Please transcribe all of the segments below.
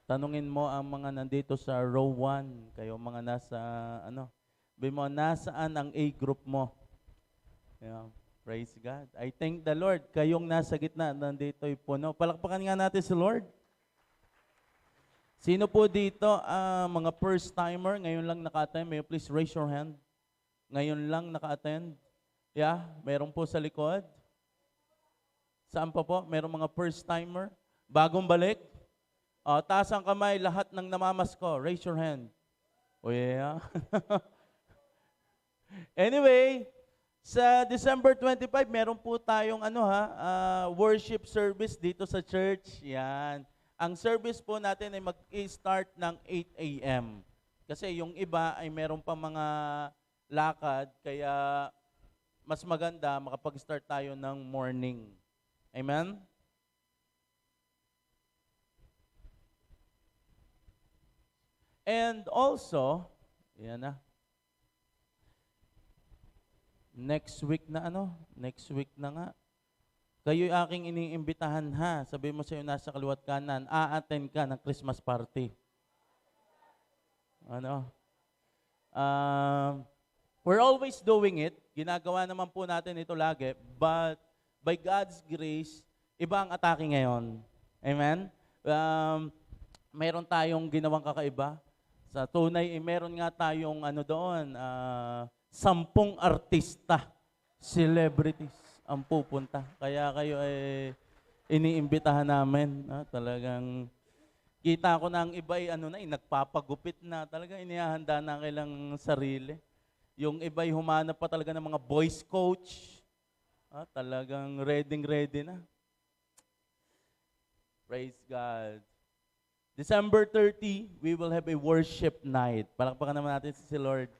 Tanungin mo ang mga nandito sa row 1, kayo mga nasa, sabi mo, nasaan ang A group mo? Yeah, praise God. I thank the Lord. Kayong nasa gitna, nandito'y puno. Palakpakan nga natin si Lord. Sino po dito, mga first timer, ngayon lang naka-attend? May you please raise your hand? Ngayon lang naka-attend? Yeah, meron po sa likod. Saan pa po? Meron mga first timer? Bagong balik? Taas ang kamay, lahat ng namamasko. Raise your hand. Oh yeah. Anyway, sa December 25, meron po tayong worship service dito sa church. Yan. Ang service po natin ay mag-start ng 8 a.m. Kasi yung iba ay meron pa mga lakad, kaya mas maganda makapag-start tayo ng morning. Amen? And also, yan na. Next week na nga. Kayo'y aking iniimbitahan ha. Sabi mo sa'yo nasa kaliwat kanan, a-attend ka ng Christmas party. We're always doing it. Ginagawa naman po natin ito lagi. But by God's grace, iba ang atake ngayon. Amen? Mayroon tayong ginawang kakaiba. Sa tunay, meron nga tayong 10 artista, celebrities ang pupunta. Kaya kayo ay iniimbitahan namin. Talagang kita ko na ang iba ay nagpapagupit na. Talagang inihahanda na kailang sarili. Yung iba ay humanap pa talaga ng mga voice coach. Talagang ready na. Praise God. December 30, we will have a worship night. Palakpakan naman natin si Lord.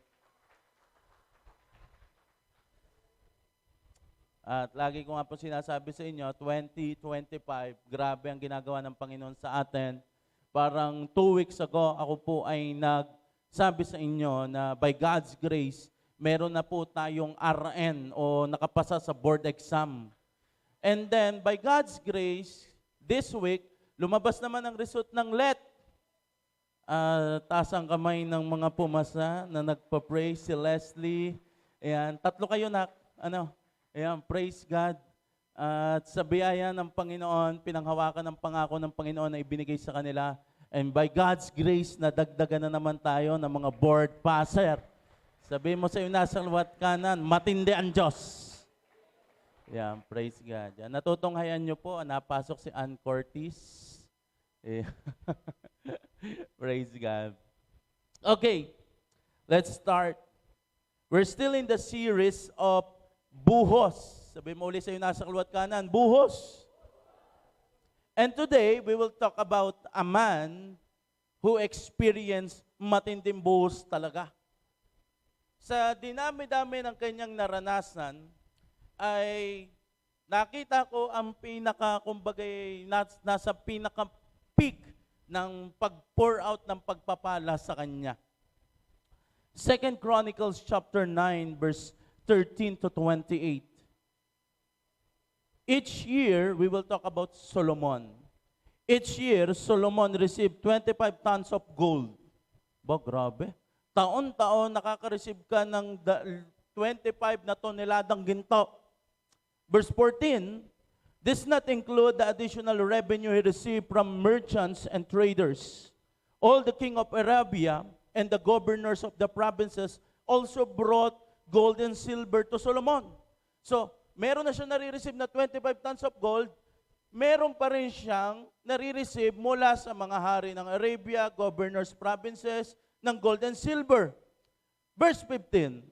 At lagi ko nga po sinasabi sa inyo, 2025, grabe ang ginagawa ng Panginoon sa atin. Parang 2 weeks ago, ako po ay nagsabi sa inyo na by God's grace, meron na po tayong RN o nakapasa sa board exam. And then, by God's grace, this week, lumabas naman ang result ng LET. Taas ang kamay ng mga pumasa na nagpa-pray, si Leslie. Ayan, 3 kayo na, ayan, praise God. At sa biyaya ng Panginoon, pinanghawakan ng pangako ng Panginoon na ibinigay sa kanila. And by God's grace, nadagdagan na naman tayo ng mga board passer. Sabi mo sa iyo nasa kaliwat kanan, matindi ang Diyos. Yan, praise God. Yan, natutunghayan nyo po, napasok si Ann Cortez. Praise God. Okay, let's start. We're still in the series of buhos. Sabi mo ulit sa iyo nasa kaliwat kanan, buhos. And today, we will talk about a man who experienced matinding buhos talaga. Sa dinami-dami ng kanyang naranasan, ay nakita ko ang nasa pinaka-peak ng pag-pour out ng pagpapala sa kanya. 2 Chronicles chapter 9, verse 13 to 28. Each year, we will talk about Solomon. Each year, Solomon received 25 tons of gold. Grabe. Taon-taon nakaka-receive ka ng 25 na toneladang ginto. Verse 14, this not include the additional revenue he received from merchants and traders. All the king of Arabia and the governors of the provinces also brought gold and silver to Solomon. So, meron na siya nare-receive na 25 tons of gold, meron pa rin siyang nare-receive mula sa mga hari ng Arabia, governors, provinces, ng gold and silver. Verse 15,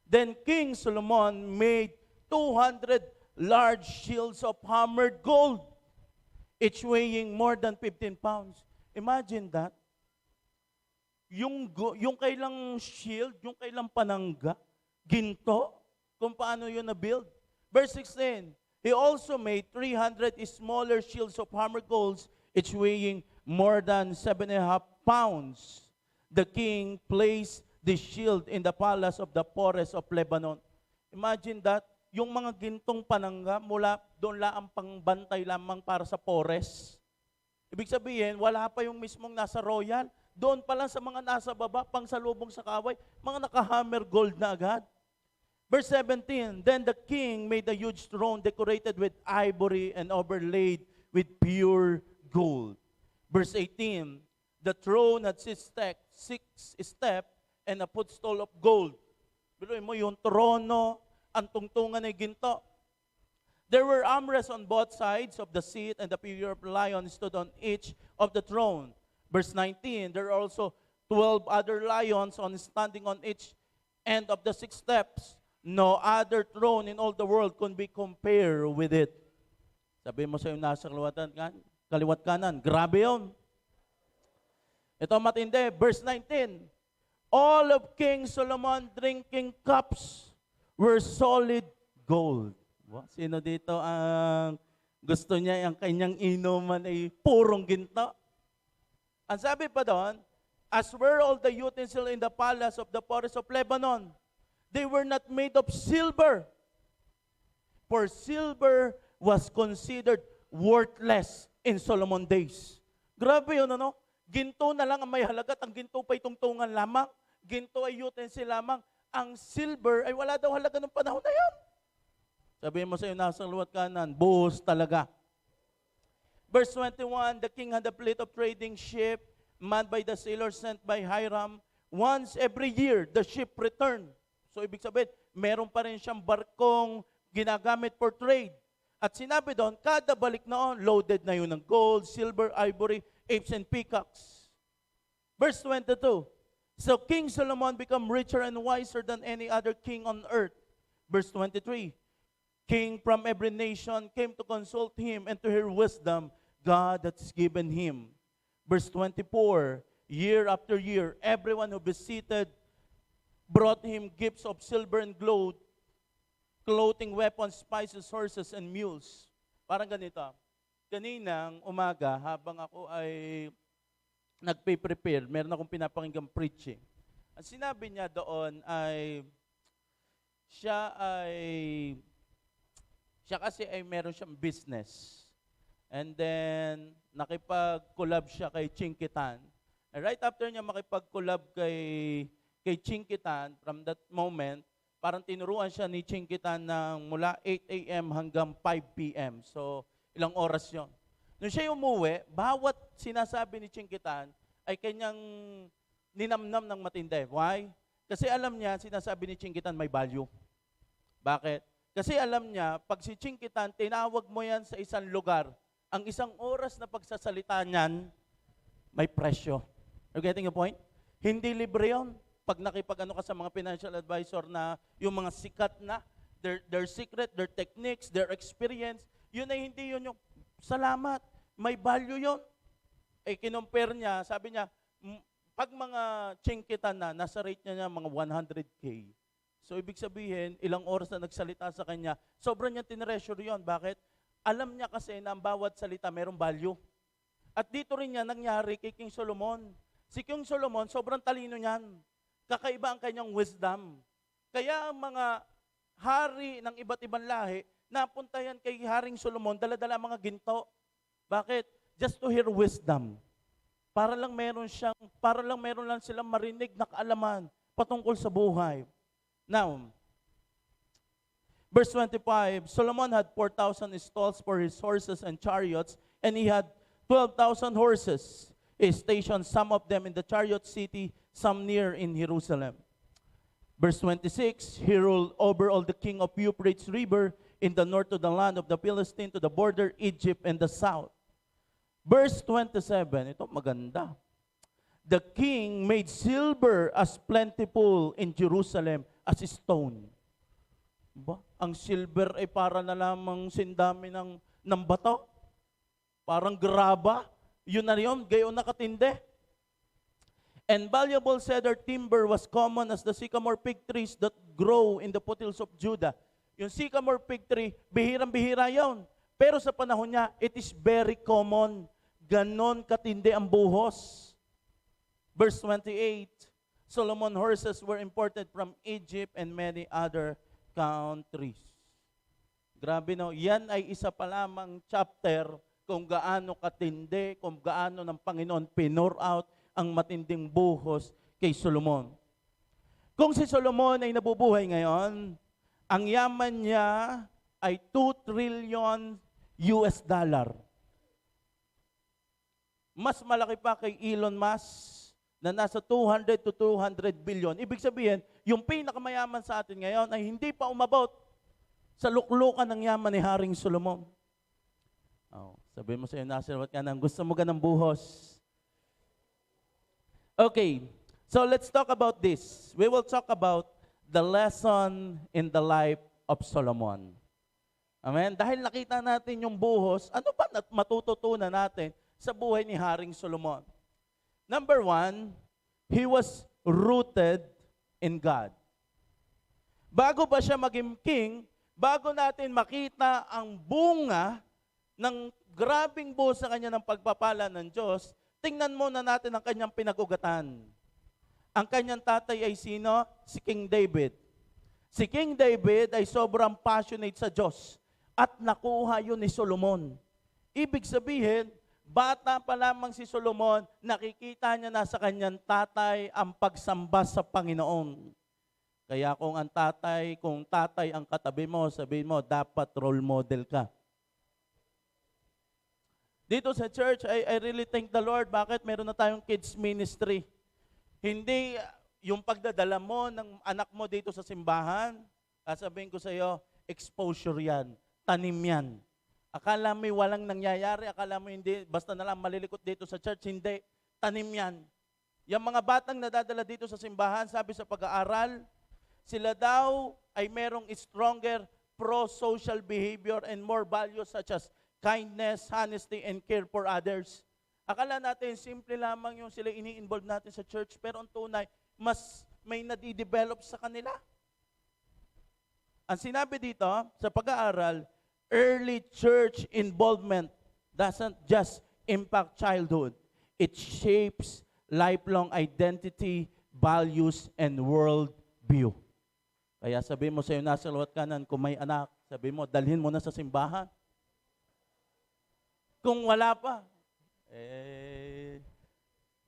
then King Solomon made 200 large shields of hammered gold, each weighing more than 15 pounds. Imagine that. Yung kailang shield, yung kailang panangga, ginto, kung paano yun na-build. Verse 16, he also made 300 smaller shields of hammered gold, each weighing more than 7.5 pounds. The king placed the shield in the palace of the forest of Lebanon. Imagine that. Yung mga gintong panangga, mula doon lang pangbantay lamang para sa forest. Ibig sabihin, wala pa yung mismong nasa royal. Doon pa lang sa mga nasa baba, pang salubong sa kaway, mga naka-hammer gold na agad. Verse 17, then the king made a huge throne decorated with ivory and overlaid with pure gold. Verse 18, the throne had six step and a footstool of gold. Biluin mo yung trono, ang tungtungan ay ginto. There were armrests on both sides of the seat, and the figure of lion stood on each of the throne. Verse 19, there are also 12 other lions standing on each end of the 6 steps. No other throne in all the world can be compared with it. Sabi mo sa yung nasa kaliwat kanan, grabe yun. Ito matindi, verse 19. All of King Solomon drinking cups were solid gold. Sino dito ang gusto niya, ang kanyang inuman ay purong ginto? Ang sabi pa doon, as were all the utensils in the palace of the forest of Lebanon, they were not made of silver, for silver was considered worthless in Solomon's days. Grabe yun, ano? Ginto na lang ang may halaga, ang ginto pa'y tungtungan lamang, ginto ay utensil lamang, ang silver ay wala daw halaga ng panahon na yun. Sabihin mo sa iyo, nasa luwat kanan, buhos talaga. Verse 21, the king had a fleet of trading ship manned by the sailors sent by Hiram. Once every year, the ship returned. So ibig sabihin, meron pa rin siyang barkong ginagamit for trade. At sinabi doon, kada balik noon, loaded na yun ng gold, silver, ivory, apes, and peacocks. Verse 22, so King Solomon became richer and wiser than any other king on earth. Verse 23, king from every nation came to consult him and to hear wisdom God has given him. Verse 24, year after year, everyone who visited brought him gifts of silver and gold, clothing, weapons, spices, horses, and mules. Parang ganito. Kaninang umaga, habang ako ay nagpe-prepare, meron akong pinapakinggang preaching. Ang sinabi niya doon ay, siya kasi ay meron siyang business. And then, nakipag-collab siya kay Chinkitan. And right after niya makipag-collab kay Chinkitan, from that moment, parang tinuruan siya ni Chinkitan ng mula 8 a.m. hanggang 5 p.m. So, ilang oras yon. Nung siya umuwi, bawat sinasabi ni Chinkitan ay kanyang ninamnam ng matindi. Why? Kasi alam niya, sinasabi ni Chinkitan may value. Bakit? Kasi alam niya, pag si Chinkitan, tinawag mo yan sa isang lugar, ang isang oras na pagsasalita niyan, may presyo. You're getting the point? Hindi libre yun. Pag nakipag-ano ka sa mga financial advisor na yung mga sikat na, their secret, their techniques, their experience, yun ay hindi yun yung salamat. May value yun. Eh, kinumpare niya, sabi niya, pag mga Chinkitan na, nasa rate niya mga 100K. So, ibig sabihin, ilang oras na nagsalita sa kanya, sobrang niya tinreasure yun. Bakit? Alam niya kasi na ang bawat salita mayroong value. At dito rin niya nangyari kay King Solomon. Si King Solomon, sobrang talino niyan. Kakaiba ang kanyang wisdom. Kaya ang mga hari ng iba't ibang lahi, napunta yan kay Haring Solomon, dala-dala mga ginto. Bakit? Just to hear wisdom. Para lang meron lang silang marinig na kaalaman patungkol sa buhay. Now, verse 25, Solomon had 4,000 stalls for his horses and chariots, and he had 12,000 horses. He stationed some of them in the chariot city, some near in Jerusalem. Verse 26, he ruled over all the king of Euphrates River in the north of the land of the Philistine to the border Egypt and the south. Verse 27, ito maganda. The king made silver as plentiful in Jerusalem as stone. Ba? Ang silver ay para na lamang sindami ng bato. Parang graba. Yun na yun, gayon nakatindi. And valuable cedar timber was common as the sycamore fig trees that grow in the foothills of Judah. Yung sycamore fig tree, bihirang-bihira yun. Pero sa panahon niya, it is very common. Ganon katindi ang buhos. Verse 28, Solomon horses were imported from Egypt and many other countries. Grabe no, yan ay isa pa lamang chapter kung gaano katindi, kung gaano ng Panginoon pinur out ang matinding buhos kay Solomon. Kung si Solomon ay nabubuhay ngayon, ang yaman niya ay 2 trillion US dollar. Mas malaki pa kay Elon Musk na nasa 200 to 200 billion. Ibig sabihin, yung pinakamayaman sa atin ngayon ay hindi pa umabot sa luklukan ng yaman ni Haring Solomon. Oh, sabi mo sa iyo, Nasir, what ka nang gusto mo ganang buhos? Okay, so let's talk about this. We will talk about the lesson in the life of Solomon. Amen? Dahil nakita natin yung buhos, ano ba matututunan natin sa buhay ni Haring Solomon? Number 1, he was rooted in God. Bago ba siya maging king, bago natin makita ang bunga ng grabing buhos sa kanya ng pagpapala ng Diyos, tingnan muna natin ang kanyang pinag-ugatan. Ang kanyang tatay ay sino? Si King David. Si King David ay sobrang passionate sa Diyos at nakuha yun ni Solomon. Ibig sabihin, bata pa lamang si Solomon, nakikita niya na sa kanyang tatay ang pagsamba sa Panginoon. Kaya kung tatay ang katabi mo, sabihin mo, dapat role model ka. Dito sa church, I really thank the Lord. Bakit? Meron na tayong kids ministry. Hindi yung pagdadala mo ng anak mo dito sa simbahan, sasabihin ko sa iyo, exposure yan, tanim yan. Akala mo walang nangyayari, akala mo hindi, basta na lang malilikot dito sa church, hindi, tanim yan. Yung mga batang nadadala dito sa simbahan, sabi sa pag-aaral, sila daw ay merong stronger pro-social behavior and more values such as kindness, honesty, and care for others. Akala natin, simple lamang yung sila ini-involve natin sa church, pero ang tunay, mas may nadidevelop sa kanila. Ang sinabi dito, sa pag-aaral, early church involvement doesn't just impact childhood. It shapes lifelong identity, values, and world view. Kaya sabi mo sa iyo, nasa luwat kanan, kung may anak, sabi mo, dalhin mo na sa simbahan. Kung wala pa,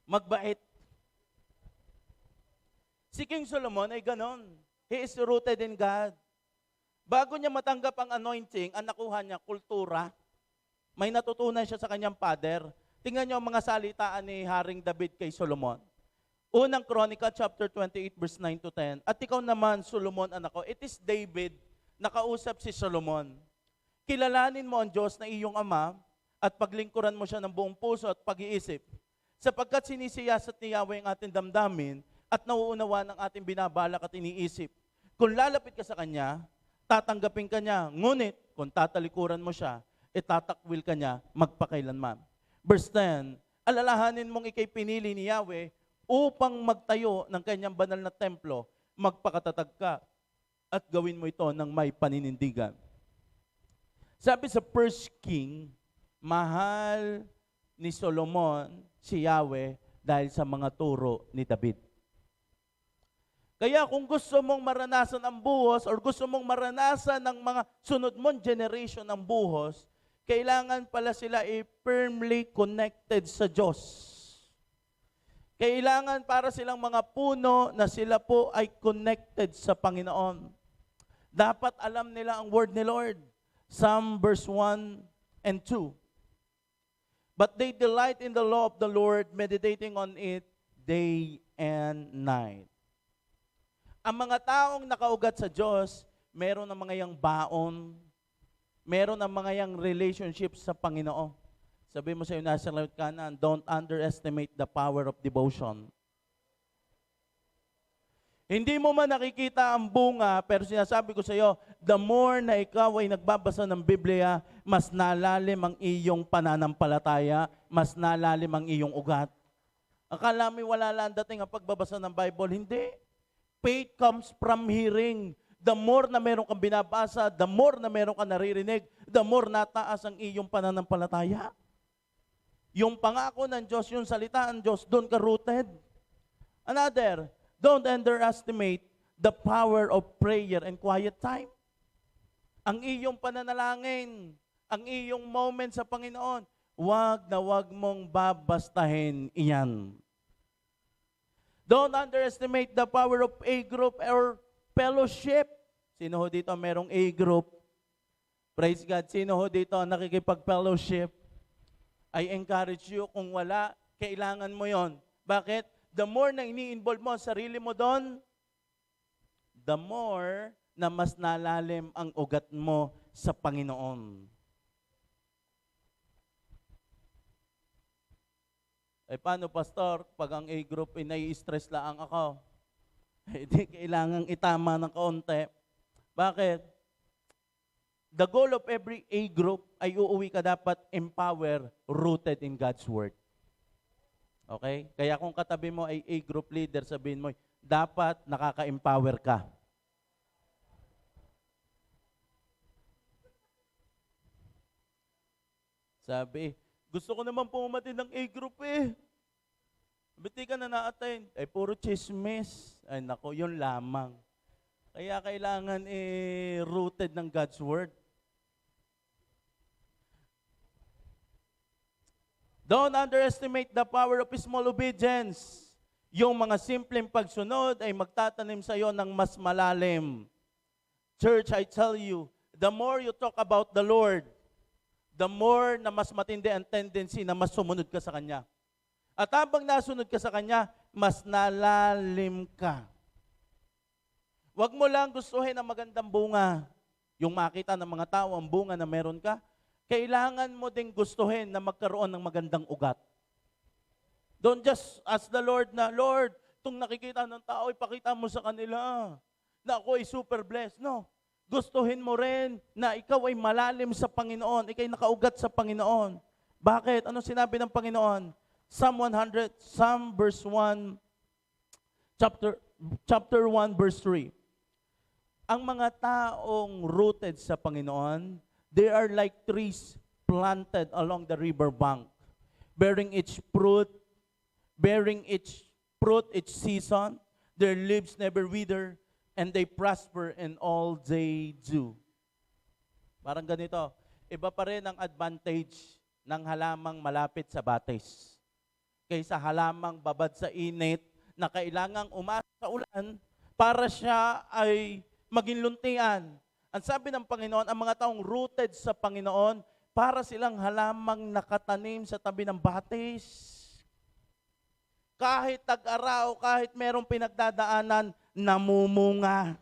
magbait. Si King Solomon ay ganon. He is rooted in God. Bago niya matanggap ang anointing, ang nakuha niya, kultura, may natutunan siya sa kanyang father. Tingnan niyo ang mga salitaan ni Haring David kay Solomon. Unang Chronicle chapter 28 verse 9 to 10. At ikaw naman, Solomon, anak ko, it is David nakausap si Solomon. Kilalanin mo ang Diyos na iyong ama at paglingkuran mo siya ng buong puso at pag-iisip. Sapagkat sinisiyasat ni Yahweh ang ating damdamin at nauunawa ng ating binabalak at iniisip. Kung lalapit ka sa Kanya, tatanggapin ka niya. Ngunit, kung tatalikuran mo siya, itatakwil ka niya magpakailanman. Verse 10, alalahanin mong ikay pinili ni Yahweh upang magtayo ng kanyang banal na templo, magpakatatag ka at gawin mo ito ng may paninindigan. Sabi sa 1 King, mahal ni Solomon si Yahweh dahil sa mga turo ni David. Kaya kung gusto mong maranasan ang buhos or gusto mong maranasan ng mga sunod mong generation ng buhos, kailangan pala sila firmly connected sa Diyos. Kailangan para silang mga puno na sila po ay connected sa Panginoon. Dapat alam nila ang word ni Lord. Psalm verse 1 and 2. But they delight in the law of the Lord, meditating on it day and night. Ang mga taong nakaugat sa Diyos, meron ng mga yang baon, meron ng mga yang relationship sa Panginoon. Sabi mo sa iyo, nasa lawit kanan, don't underestimate the power of devotion. Hindi mo man nakikita ang bunga, pero sinasabi ko sa iyo, the more na ikaw ay nagbabasa ng Biblia, mas nalalim ang iyong pananampalataya, mas nalalim ang iyong ugat. Akala mo wala lang dating ang pagbabasa ng Bible. Hindi. Faith comes from hearing. The more na meron kang binabasa, the more na meron kang naririnig, the more nataas ang iyong pananampalataya. Yung pangako ng Diyos, yung salita ng Diyos, doon ka rooted. Another, don't underestimate the power of prayer and quiet time. Ang iyong pananalangin, ang iyong moment sa Panginoon, wag na wag mong babastahin iyan. Don't underestimate the power of a group or fellowship. Sino ho dito merong a group? Praise God. Sino ho dito nakikipag-fellowship? I encourage you, kung wala, kailangan mo yon. Bakit? The more na ini-involve mo ang sarili mo doon, the more na mas nalalim ang ugat mo sa Panginoon. Paano, Pastor, pag ang A-group nai-stress lang ako? Hindi kailangang itama ng kaunti. Bakit? The goal of every A-group ay uuwi ka dapat empower, rooted in God's Word. Okay? Kaya kung katabi mo ay A-group leader, sabihin mo, dapat nakaka-empower ka. Sabi, gusto ko naman pumatid ng A-group eh. Ba't di ka na na-attend? Puro chismis. Ay nako, yun lamang. Kaya kailangan rooted ng God's Word. Don't underestimate the power of small obedience. Yung mga simpleng pagsunod ay magtatanim sa iyo ng mas malalim. Church, I tell you, the more you talk about the Lord, the more na mas matindi ang tendency na mas sumunod ka sa Kanya. At habang nasunod ka sa Kanya, mas nalalim ka. Huwag mo lang gustuhin ang magandang bunga. Yung makita ng mga tao, ang bunga na meron ka, kailangan mo ding gustuhin na magkaroon ng magandang ugat. Don't just ask the Lord na, Lord, itong nakikita ng tao, ipakita mo sa kanila na ako ay super blessed. No. Gustuhin mo rin na ikaw ay malalim sa Panginoon, ikaw ay nakaugat sa Panginoon. Bakit? Ano sinabi ng Panginoon? Psalm 100, Psalm verse 1, chapter 1, verse 3. Ang mga taong rooted sa Panginoon, they are like trees planted along the river bank, bearing each fruit each season. Their leaves never wither, and they prosper in all they do. Parang ganito, iba pa rin ang advantage ng halamang malapit sa batis kaysa halamang babad sa init na kailangang umasa sa ulan para siya ay maging luntian. Ang sabi ng Panginoon, ang mga taong rooted sa Panginoon, para silang halamang nakatanim sa tabi ng batis. Kahit tag-araw, kahit merong pinagdadaanan, namumunga.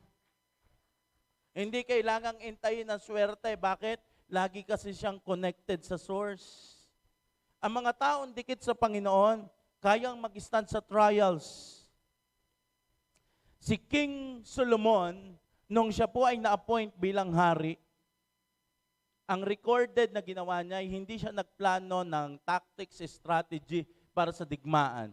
Hindi kailangang intayin ang swerte. Bakit? Lagi kasi siyang connected sa source. Ang mga taong dikit sa Panginoon, kayang mag-stand sa trials. Si King Solomon, nung siya po ay na-appoint bilang hari, ang recorded na ginawa niya, hindi siya nagplano ng tactics, strategy para sa digmaan.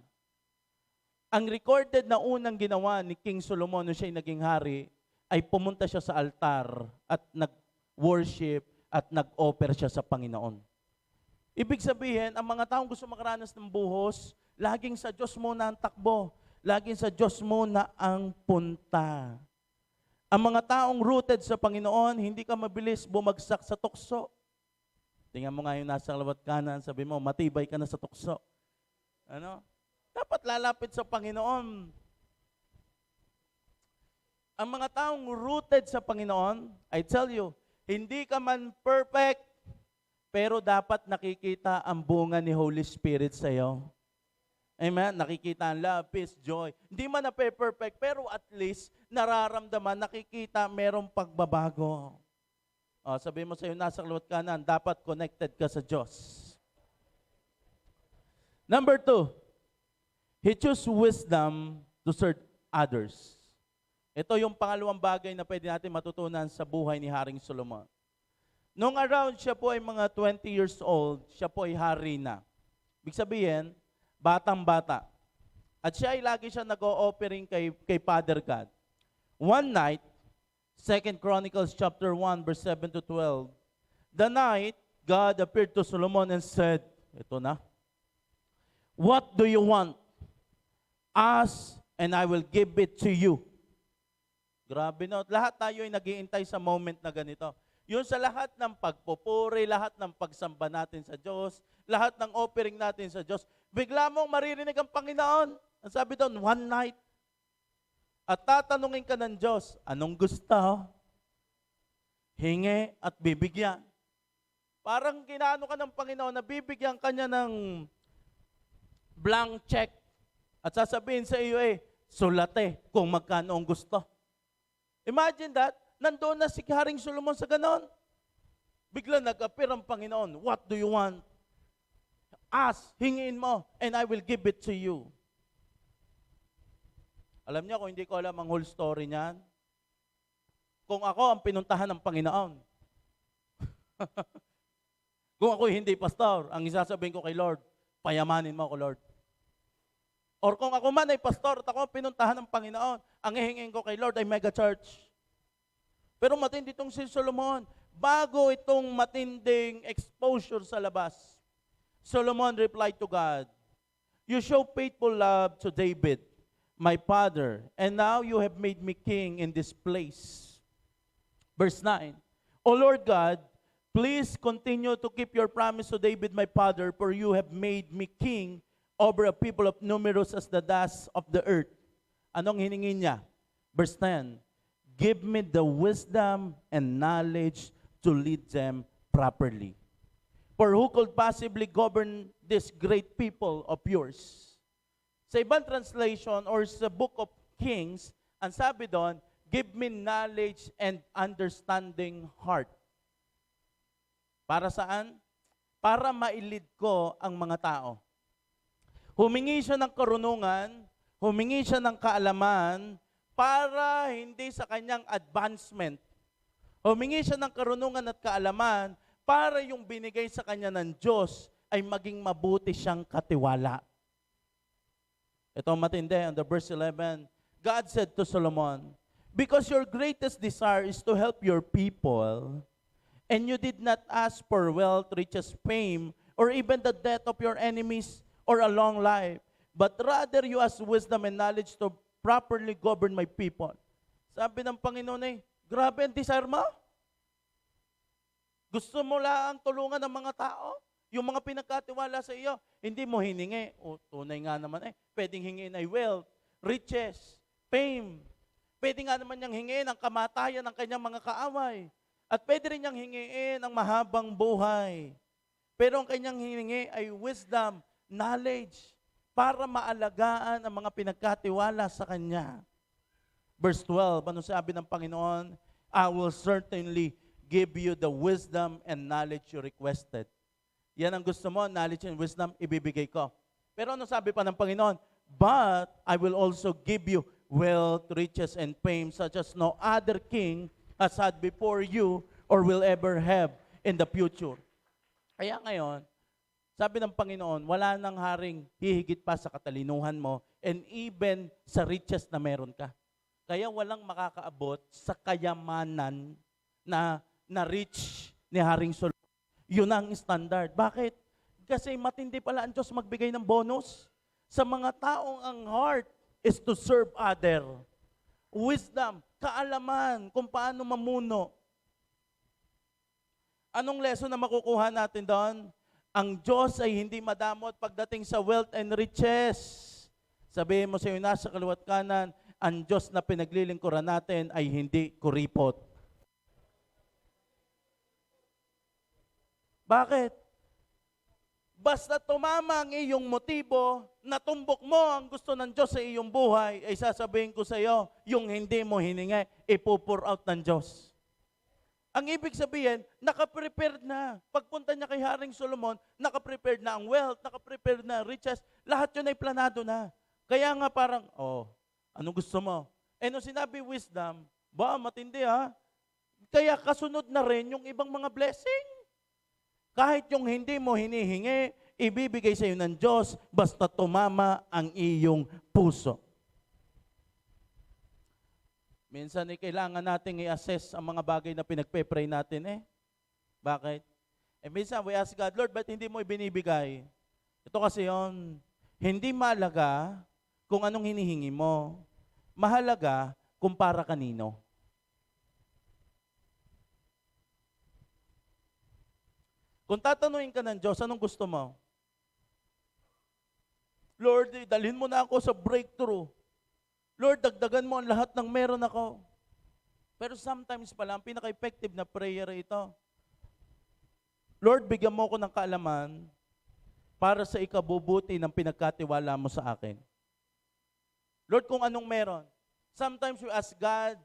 Ang recorded na unang ginawa ni King Solomon nung siya ay naging hari, ay pumunta siya sa altar at nag-worship at nag-offer siya sa Panginoon. Ibig sabihin, ang mga taong gusto makaranas ng buhos, laging sa Diyos muna ang takbo. Laging sa Diyos muna ang punta. Ang mga taong rooted sa Panginoon, hindi ka mabilis bumagsak sa tukso. Tingnan mo nga yung nasa kalawat kanan, sabi mo, matibay ka na sa tukso. Ano? Dapat lalapit sa Panginoon. Ang mga taong rooted sa Panginoon, I tell you, hindi ka man perfect, pero dapat nakikita ang bunga ni Holy Spirit sa iyo. Amen? Nakikita ang love, peace, joy. Hindi man na perfect, pero at least nararamdaman, nakikita merong pagbabago. Sabi mo sa iyo, nasa kalawat kanan, dapat connected ka sa Diyos. Number 2, He chose wisdom to serve others. Ito yung pangalawang bagay na pwede natin matutunan sa buhay ni Haring Solomon. Nung around siya po ay mga 20 years old, siya po ay hari na. Ibig sabihin, batang-bata. At siya ay lagi siya nag-o-offering kay Father God. One night, 2 Chronicles chapter 1, verse 7 to 12, the night, God appeared to Solomon and said, ito na, what do you want? Ask, and I will give it to you. Grabe no. Lahat tayo ay nag-iintay sa moment na ganito. Yun sa lahat ng pagpupuri, lahat ng pagsamba natin sa Diyos, lahat ng offering natin sa Diyos, bigla mong maririnig ang Panginoon. Ang sabi doon, one night. At tatanungin ka ng Diyos, anong gusto? Hingi at bibigyan. Parang ginaano ka ng Panginoon na bibigyan ka niya ng blank check. At sasabihin sa iyo sulate kung magkano ang gusto. Imagine that, nandoon na si Haring Solomon sa ganon. Bigla nag-appear ang Panginoon, what do you want? Ask, hingiin mo, and I will give it to you. Alam niyo, kung hindi ko alam ang whole story niyan, kung ako ang pinuntahan ng Panginoon, kung ako hindi pastor, ang isasabihin ko kay Lord, payamanin mo ako, Lord. Or kung ako man ay pastor at ako ang pinuntahan ng Panginoon, ang hihingin ko kay Lord ay mega church. Pero matindi itong si Solomon. Bago itong matinding exposure sa labas, Solomon replied to God, "You show faithful love to David, my father, and now you have made me king in this place." Verse 9, "O Lord God, please continue to keep your promise to David, my father, for you have made me king over a people of numerous as the dust of the earth." Anong hiningi niya? Verse 10, "Give me the wisdom and knowledge to lead them properly. For who could possibly govern this great people of yours?" Sa ibang translation or sa Book of Kings, ang sabi doon, "Give me knowledge and understanding heart." Para saan? Para mailid ko ang mga tao. Humingi siya ng karunungan, humingi siya ng kaalaman para hindi sa kanyang advancement. Humingi siya ng karunungan at kaalaman para yung binigay sa kanya ng Diyos ay maging mabuti siyang katiwala. Ito ang matindi, on the verse 11, God said to Solomon, "Because your greatest desire is to help your people, and you did not ask for wealth, riches, fame, or even the death of your enemies or a long life, but rather you ask wisdom and knowledge to properly govern my people." Sabi ng Panginoon grabe ang desire mo. Gusto mo lang tulungan ng mga tao, yung mga pinagkatiwala sa iyo, hindi mo hiningi. O, tunay nga naman pwedeng hingin ay wealth, riches, fame. Pwede nga naman niyang hingin ang kamatayan ng kanyang mga kaaway. At pwede rin niyang hingin ang mahabang buhay. Pero ang kanyang hiningi ay wisdom, knowledge, para maalagaan ang mga pinagkatiwala sa kanya. Verse 12, ano sabi ng Panginoon? "I will certainly give you the wisdom and knowledge you requested." Yan ang gusto mo, knowledge and wisdom, ibibigay ko. Pero ano sabi pa ng Panginoon? "But I will also give you wealth, riches, and fame such as no other king has had before you or will ever have in the future." Kaya ngayon, sabi ng Panginoon, wala nang haring hihigit pa sa katalinuhan mo and even sa riches na meron ka. Kaya walang makakaabot sa kayamanan na rich ni Haring Solomon. Yun ang standard. Bakit? Kasi matindi pala ang Diyos magbigay ng bonus sa mga taong ang heart is to serve other. Wisdom, kaalaman kung paano mamuno. Anong lesson na makukuha natin doon? Ang Diyos ay hindi madamot pagdating sa wealth and riches. Sabihin mo sa iyo, nasa kaliwat kanan, ang Diyos na pinaglilingkuran natin ay hindi kuripot. Bakit? Basta tumama ang iyong motibo, natumbok mo ang gusto ng Diyos sa iyong buhay, ay sasabihin ko sa iyo, yung hindi mo hiningi, ipupur out ng Diyos. Ang ibig sabihin, nakaprepared na. Pagpunta niya kay Haring Solomon, nakaprepared na ang wealth, nakaprepared na riches, lahat yun ay planado na. Kaya nga parang, ano gusto mo? Nung sinabi wisdom, matindi ha? Kaya kasunod na rin yung ibang mga blessing. Kahit yung hindi mo hinihingi, ibibigay sa iyo ng Diyos, basta tumama ang iyong puso. Minsan kailangan nating i-assess ang mga bagay na pinagpe-pray natin Bakit? Minsan we ask God, "Lord, ba't hindi mo ibinibigay?" Ito kasi yon, hindi mahalaga kung anong hinihingi mo. Mahalaga kung para kanino. Kung tatanungin ka ng Diyos, anong gusto mo? Lord, dalhin mo na ako sa breakthrough. Lord, dagdagan mo ang lahat ng meron ako. Pero sometimes pala, ang pinaka-effective na prayer ito. Lord, bigyan mo ko ng kaalaman para sa ikabubuti ng pinagkatiwala mo sa akin. Lord, kung anong meron. Sometimes we ask God,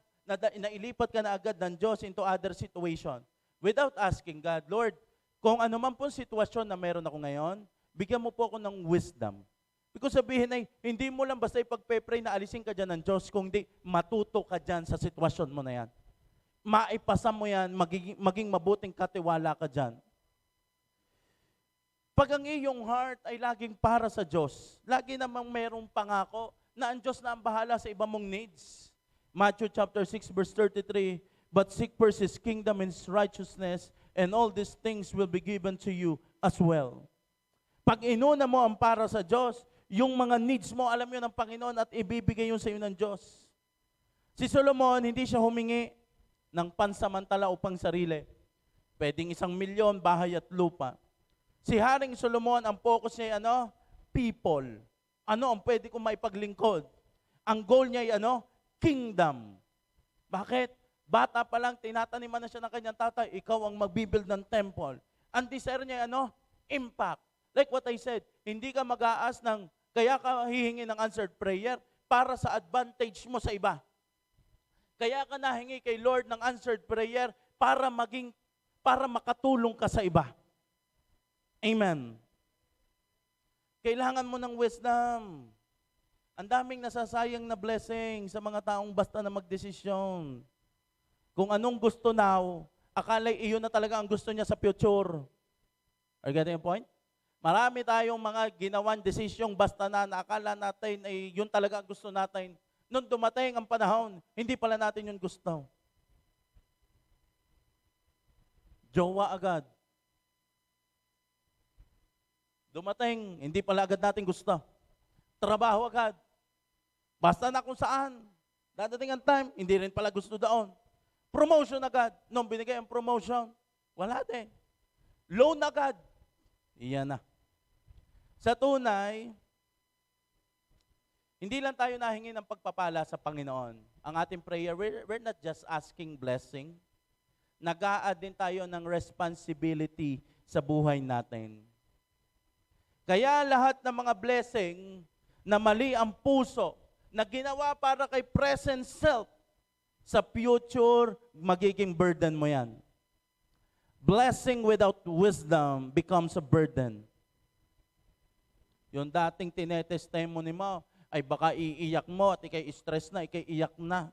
nailipat ka na agad ng Diyos into other situation. Without asking God, Lord, kung ano man po sitwasyon na meron ako ngayon, bigyan mo po ako ng wisdom. Because sabihin ay, hindi mo lang basta ipagpe-pray na alisin ka dyan ng Diyos, kung di, matuto ka dyan sa sitwasyon mo na yan. Maipasa mo yan, maging mabuting katiwala ka dyan. Pag ang iyong heart ay laging para sa Diyos, lagi namang merong pangako na ang Diyos na ang bahala sa iba mong needs. Matthew chapter 6 verse 33, but seek first His kingdom and His righteousness, and all these things will be given to you as well. Pag inuna mo ang para sa Diyos, yung mga needs mo, alam yun ng Panginoon at ibibigay yun sa iyo ng Diyos. Si Solomon, hindi siya humingi ng pansamantala upang sarili. Pwedeng 1,000,000, bahay at lupa. Si Haring Solomon, ang focus niya ay people. Ano ang pwede kong maipaglingkod? Ang goal niya ay kingdom. Bakit? Bata pa lang, tinataniman na siya ng kanyang tatay, ikaw ang magbibuild ng temple. Ang desire niya ay impact. Like what I said, hindi ka mag-aas ng, kaya ka hihingi ng answered prayer para sa advantage mo sa iba. Kaya ka nahingi kay Lord ng answered prayer para makatulong ka sa iba. Amen. Kailangan mo ng wisdom. Ang daming nasasayang na blessing sa mga taong basta na magdesisyon. Kung anong gusto now, akala iyon na talaga ang gusto niya sa future. Are you getting the point? Marami tayong mga ginawang desisyong basta na akala natin ay yun talaga ang gusto natin. Nung dumating ang panahon, hindi pala natin yun gusto. Jowa agad. Dumating, hindi pala agad natin gusto. Trabaho agad. Basta na kung saan. Dadating ang time, hindi rin pala gusto doon. Promotion agad. Nung binigay ang promotion, wala din. Loan agad. Iyan na. Sa tunay, hindi lang tayo nahingi ng pagpapala sa Panginoon. Ang ating prayer, we're not just asking blessing. Nag-a-add din tayo ng responsibility sa buhay natin. Kaya lahat ng mga blessing na mali ang puso, na ginawa para kay present self, sa future, magiging burden mo yan. Blessing without wisdom becomes a burden. Yung dating tinetestimony mo, ay baka iiyak mo at ikay stress na, ikay iyak na.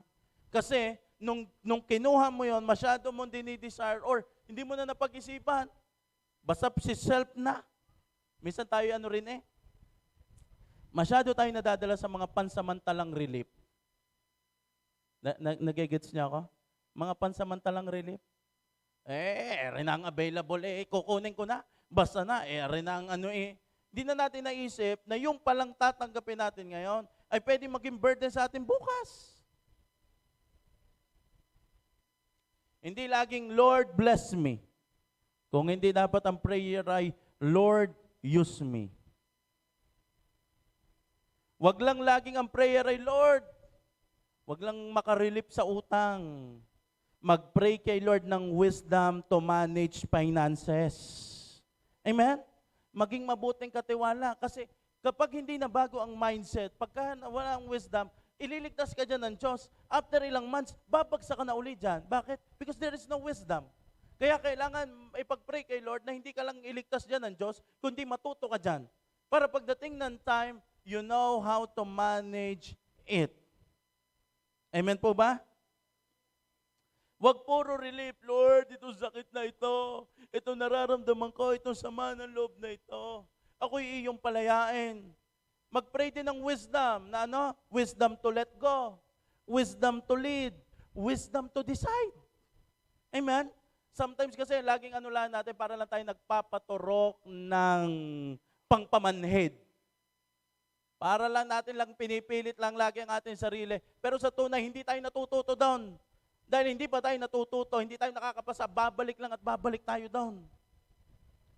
Kasi, nung kinuha mo yon, masyado mong dinidesire or hindi mo na napag-isipan. Basta si self na. Minsan tayo masyado tayo nadadala sa mga pansamantalang relief. Nagigets niya ako? Mga pansamantalang relief. Rin ang available kukunin ko na. Basta na, rin ang Hindi na natin naisip na yung palang tatanggapin natin ngayon ay pwedeng maging burden sa atin bukas. Hindi laging, Lord, bless me. Kung hindi dapat ang prayer ay, Lord, use me. Wag lang laging ang prayer ay, Lord, wag lang makarelief sa utang. Mag-pray kay Lord ng wisdom to manage finances. Amen? Maging mabuting katiwala. Kasi kapag hindi na bago ang mindset, pagka wala ang wisdom, ililigtas ka dyan ng Diyos. After ilang months, babagsak ka na uli dyan. Bakit? Because there is no wisdom. Kaya kailangan ipag-pray kay Lord na hindi ka lang iligtas dyan ng Diyos, kundi matuto ka dyan. Para pagdating ng time, you know how to manage it. Amen po ba? Wag puro relief, Lord, itong sakit na ito, itong nararamdaman ko, itong sama ng loob na ito. Ako'y iyong palayain. Mag-pray din ng wisdom, na wisdom to let go, wisdom to lead, wisdom to decide. Amen? Sometimes kasi laging lang natin, para lang tayo nagpapaturok ng pangpamanhid. Para lang natin pinipilit lang lagi ang ating sarili. Pero sa tunay, hindi tayo natututo doon. Dahil hindi pa tayo natututo, hindi tayo nakakapasa, babalik lang at babalik tayo doon.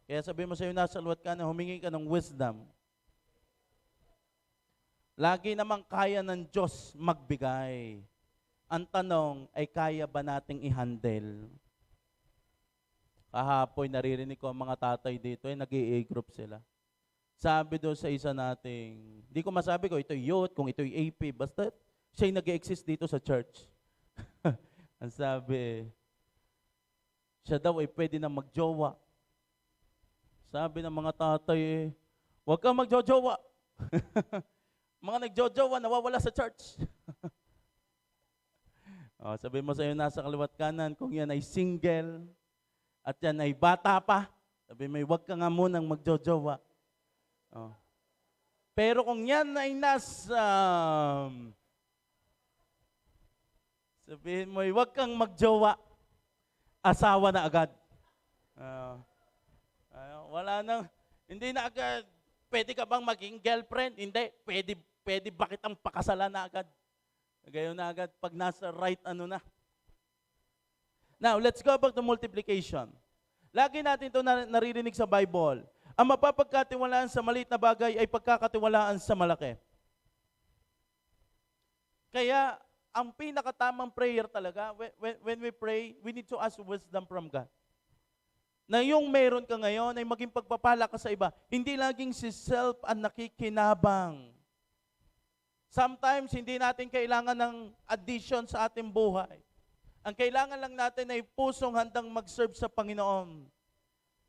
Kaya sabi mo sa'yo, nasa luwat ka na, humingi ka ng wisdom. Lagi namang kaya ng Diyos magbigay. Ang tanong ay kaya ba nating i-handle? Kahapon, naririnig ko ang mga tatay dito, nag-i-group sila. Sabi doon sa isa nating, hindi ko masabi ko, ito youth, kung ito AP, basta siya'y nag-exist dito sa church. Ang sabi, siya daw ay pwede na magjowa. Sabi ng mga tatay, huwag kang magjojowa. Mga nagjojowa, nawawala sa church. Sabi mo sa'yo, nasa kaliwat kanan, kung yan ay single, at yan ay bata pa, sabi mo, huwag ka nga munang magjojowa. Pero kung yan ay nasa, sabihin mo, huwag kang magjowa, asawa na agad. Wala nang, hindi na agad, pwede ka bang maging girlfriend? Hindi, pwede bakit ang pakasalan na agad? Gayon na agad pag nasa right ano na. Now, let's go back to multiplication. Lagi natin ito naririnig sa Bible. Ang mapapagkatiwalaan sa maliit na bagay ay pagkakatiwalaan sa malaki. Kaya, ang pinakatamang prayer talaga, when we pray, we need to ask wisdom from God. Na yung meron ka ngayon ay maging pagpapala ka sa iba. Hindi laging si self ang nakikinabang. Sometimes, hindi natin kailangan ng addition sa ating buhay. Ang kailangan lang natin ay pusong handang mag-serve sa Panginoon.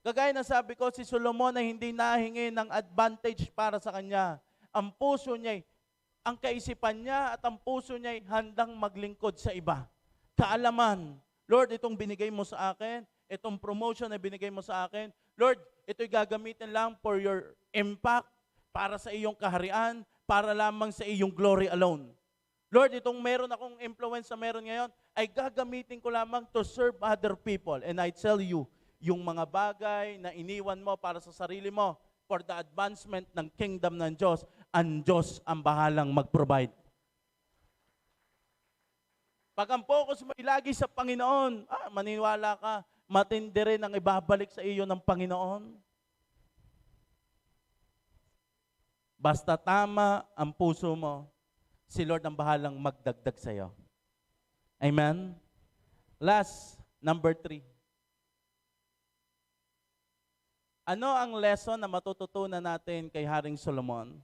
Kagaya na sabi ko, si Solomon ay hindi nahingi ng advantage para sa kanya. Ang puso niya, ang kaisipan niya at ang puso niya ay handang maglingkod sa iba. Kaalaman, Lord, itong binigay mo sa akin, itong promotion na binigay mo sa akin, Lord, ito'y gagamitin lang for your impact, para sa iyong kaharian, para lamang sa iyong glory alone. Lord, itong meron akong influence na meron ngayon, ay gagamitin ko lamang to serve other people. And I tell you, yung mga bagay na iniwan mo para sa sarili mo, for the advancement ng kingdom ng Diyos, ang Diyos ang bahalang mag-provide. Pag ang focus mo ilagi sa Panginoon, maniniwala ka, matindi rin ang ibabalik sa iyo ng Panginoon. Basta tama ang puso mo, si Lord ang bahalang magdagdag sa iyo. Amen? Last, number 3. Ano ang lesson na matututunan natin kay Haring Solomon?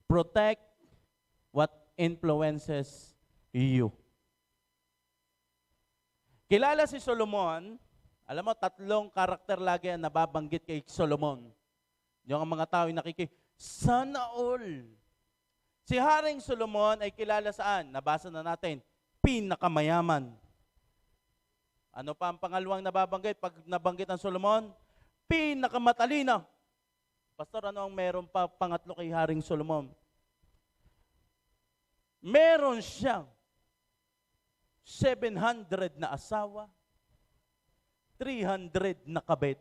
Protect what influences you. Kilala si Solomon, alam mo, 3 karakter lagi ang nababanggit kay Solomon. Yung mga tao yung sana all. Si Haring Solomon ay kilala saan? Nabasa na natin, pinakamayaman. Ano pa ang pangalawang nababanggit? Pag nabanggit ang Solomon, pinakamatalino. Pastor, ano ang meron pa pangatlo kay Haring Solomon? Meron siyang 700 na asawa, 300 na kabit.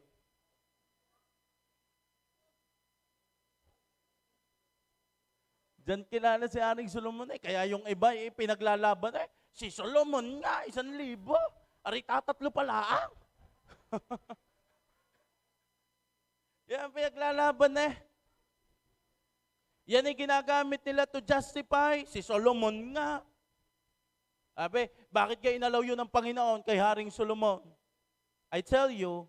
Diyan kilala si Haring Solomon kaya yung iba pinaglalaban si Solomon nga, 1,000. Ari tatatlo pala. Yan pinaglalaban Yan ay ginagamit nila to justify si Solomon nga. Sabi, bakit kayo inalaw yun ng Panginoon kay Haring Solomon? I tell you,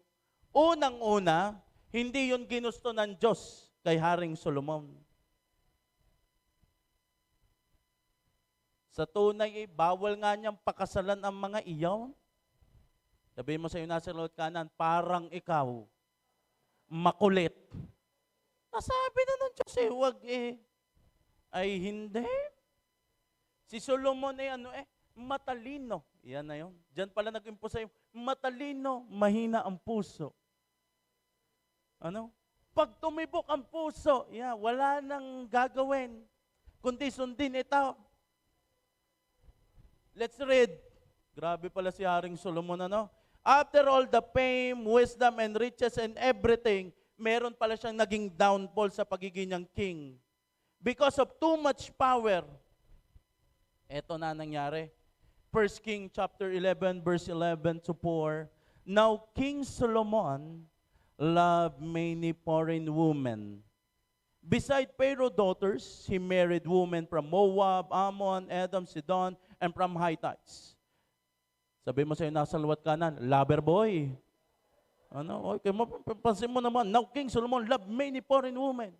unang-una, hindi yun ginusto ng Diyos kay Haring Solomon. Sa tunay, bawal nga niyang pakasalan ang mga iyaw. Sabihin mo sa iyo, nasa loob kanan, parang ikaw, makulit. Nasabi na ng Diyos wag Ay hindi. Si Solomon matalino. Yan na yun. Diyan pala nag-impose sa'yo, matalino, mahina ang puso. Ano? Pag tumibok ang puso, wala nang gagawin, kundi sundin ito. Let's read. Grabe pala si Haring Solomon, After all the fame, wisdom, and riches, and everything, meron pala siyang naging downfall sa pagiging niyang king. Because of too much power. Eto na nangyari. 1 King chapter 11, verse 11 to 4. Now King Solomon loved many foreign women. Beside Pharaoh's daughters, he married women from Moab, Ammon, Edom, Sidon, and from Hittites. Sabi mo sa'yo, nasa luwat kanan, lover boy. Ano? Okay, pansin mo naman, now King Solomon loved many foreign women.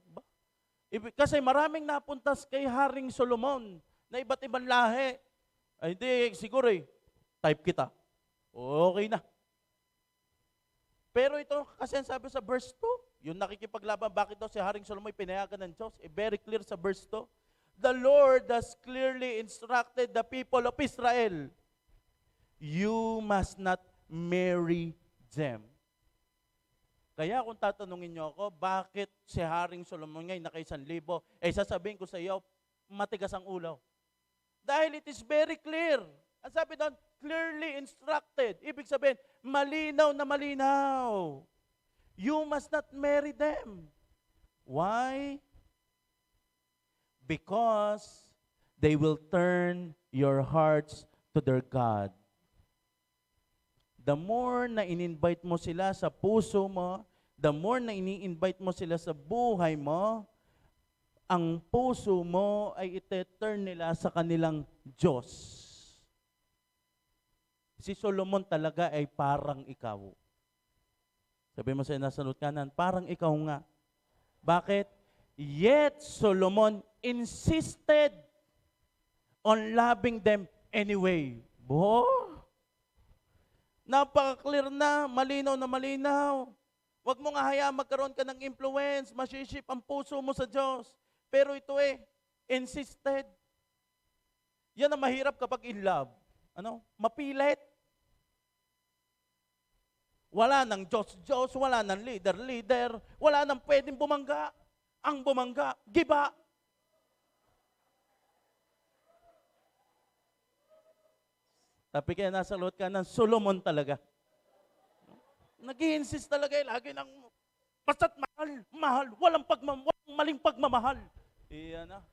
Kasi maraming napuntas kay Haring Solomon na iba't ibang lahi. Ay hindi, siguro type kita. Okay na. Pero ito, kasi ang sabi sa verse 2, yung nakikipaglaban, bakit daw si Haring Solomon pinayagan ng Diyos? Very clear sa verse 2. The Lord has clearly instructed the people of Israel, you must not marry them. Kaya kung tatanungin niyo ako, bakit si Haring Solomon ngayon naka-1,000, sasabihin ko sa iyo, matigas ang ulo. Dahil it is very clear. Ang sabi doon, clearly instructed. Ibig sabihin, malinaw na malinaw. You must not marry them. Why? Because they will turn your hearts to their God. The more na in-invite mo sila sa puso mo, the more na ini-invite mo sila sa buhay mo, ang puso mo ay ite-turn nila sa kanilang Diyos. Si Solomon talaga ay parang ikaw. Sabi mo sa nasa kanan, parang ikaw nga. Bakit? Yet Solomon insisted on loving them anyway. Napaka-clear na, malinaw na malinaw. Huwag mo nga hayaan magkaroon ka ng influence, masiship ang puso mo sa Diyos. Pero ito insisted. Yan ang mahirap kapag in love. Mapilit. Wala nang Diyos, wala nang leader, wala nang pwedeng bumangga. Ang bumangga, giba. Tapi kaya nasa luwat ka ng Solomon talaga. Nag-i-insist talaga lagi ng basta't mahal, walang maling pagmamahal. Iyan na.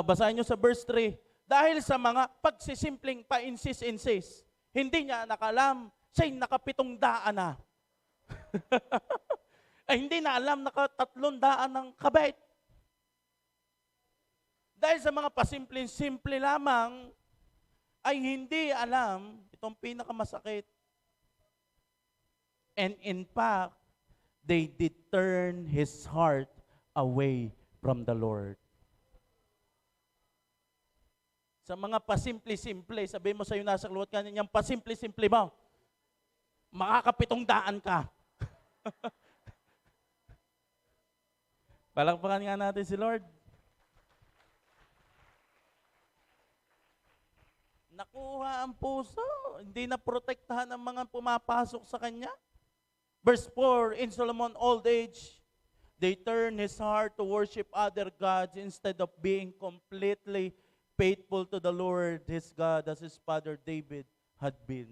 Basahin nyo sa verse 3. Dahil sa mga pagsisimpleng pa-insist, hindi niya nakalam, siya'y naka-700 na. Ay hindi na alam, naka-300 ng kabait. Dahil sa mga pasimpleng-simple lamang, ay hindi alam, itong pinakamasakit. And in fact, they did turn his heart away from the Lord. Sa mga pasimple-simple, sabihin mo sa iyo nasa luwat ka, yung pasimple-simple mo, makaka-700 ka. Palakpakan nga natin si Lord. Nakuha ang puso. Hindi na protektahan ang mga pumapasok sa kanya. Verse 4, in Solomon's old age, they turned his heart to worship other gods instead of being completely faithful to the Lord, his God, as his father David had been.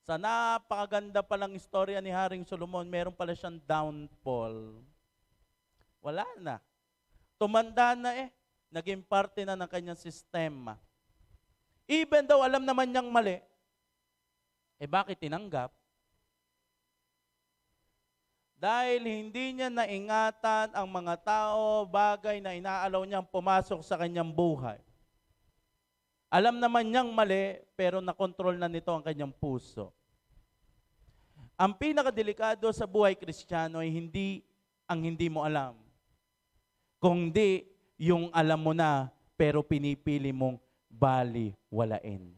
Sa napakaganda palang istorya ni Haring Solomon, meron pala siyang downfall. Wala na. Tumanda na naging parte na ng kanyang sistema. Even though alam naman niyang mali, bakit tinanggap? Dahil hindi niya naingatan ang mga tao, bagay na inaalaw niyang pumasok sa kanyang buhay. Alam naman niyang mali, pero nakontrol na nito ang kanyang puso. Ang pinakadelikado sa buhay Kristiyano ay hindi ang hindi mo alam, kundi yung alam mo na, pero pinipili mong baliwalain.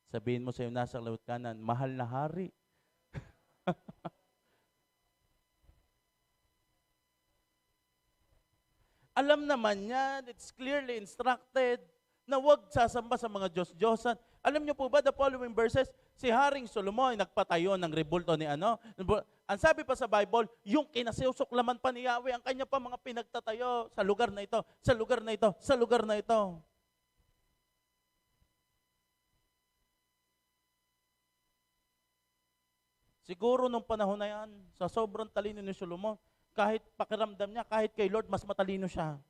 Sabihin mo sa iyo nasa luwat kanan, mahal na hari. Alam naman niya, it's clearly instructed na huwag sasamba sa mga Diyos-Diyosan. Alam niyo po ba, the following verses, si Haring Solomon ay nagpatayo ng rebulto ni Ang sabi pa sa Bible, yung kinasusuklaman pa ni Yahweh, ang kanya pa mga pinagtatayo sa lugar na ito, sa lugar na ito, sa lugar na ito. Siguro nung panahon na yan, sa sobrang talino ni Solomon, kahit pakiramdam niya, kahit kay Lord, mas matalino siya.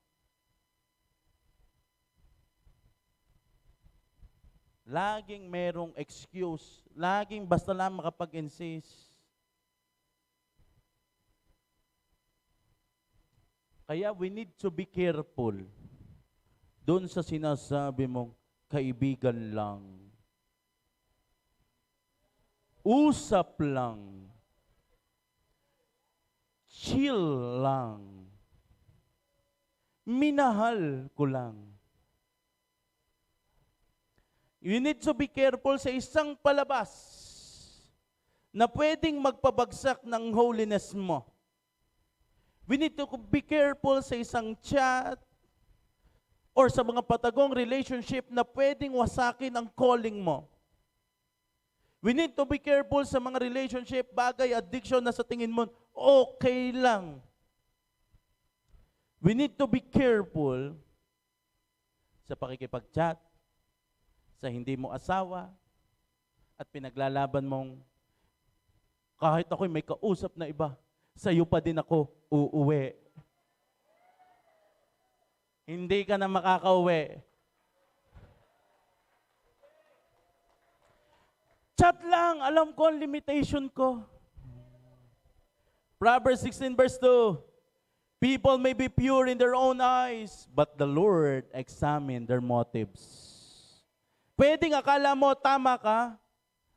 Laging merong excuse. Laging basta lang makapag-insist. Kaya we need to be careful doon sa sinasabi mong kaibigan lang. Usap lang. Chill lang. Minahal ko lang. You need to be careful sa isang palabas na pwedeng magpabagsak ng holiness mo. We need to be careful sa isang chat or sa mga patagong relationship na pwedeng wasakin ang calling mo. We need to be careful sa mga relationship, bagay, addiction na sa tingin mo, okay lang. We need to be careful sa pakikipag-chat, sa hindi mo asawa, at pinaglalaban mong, kahit ako'y may kausap na iba, sa'yo pa din ako uuwi. Hindi ka na makakauwi. Chat lang, alam ko ang limitation ko. Proverbs 16 verse 2, people may be pure in their own eyes, but the Lord examine their motives. Pwedeng akala mo tama ka,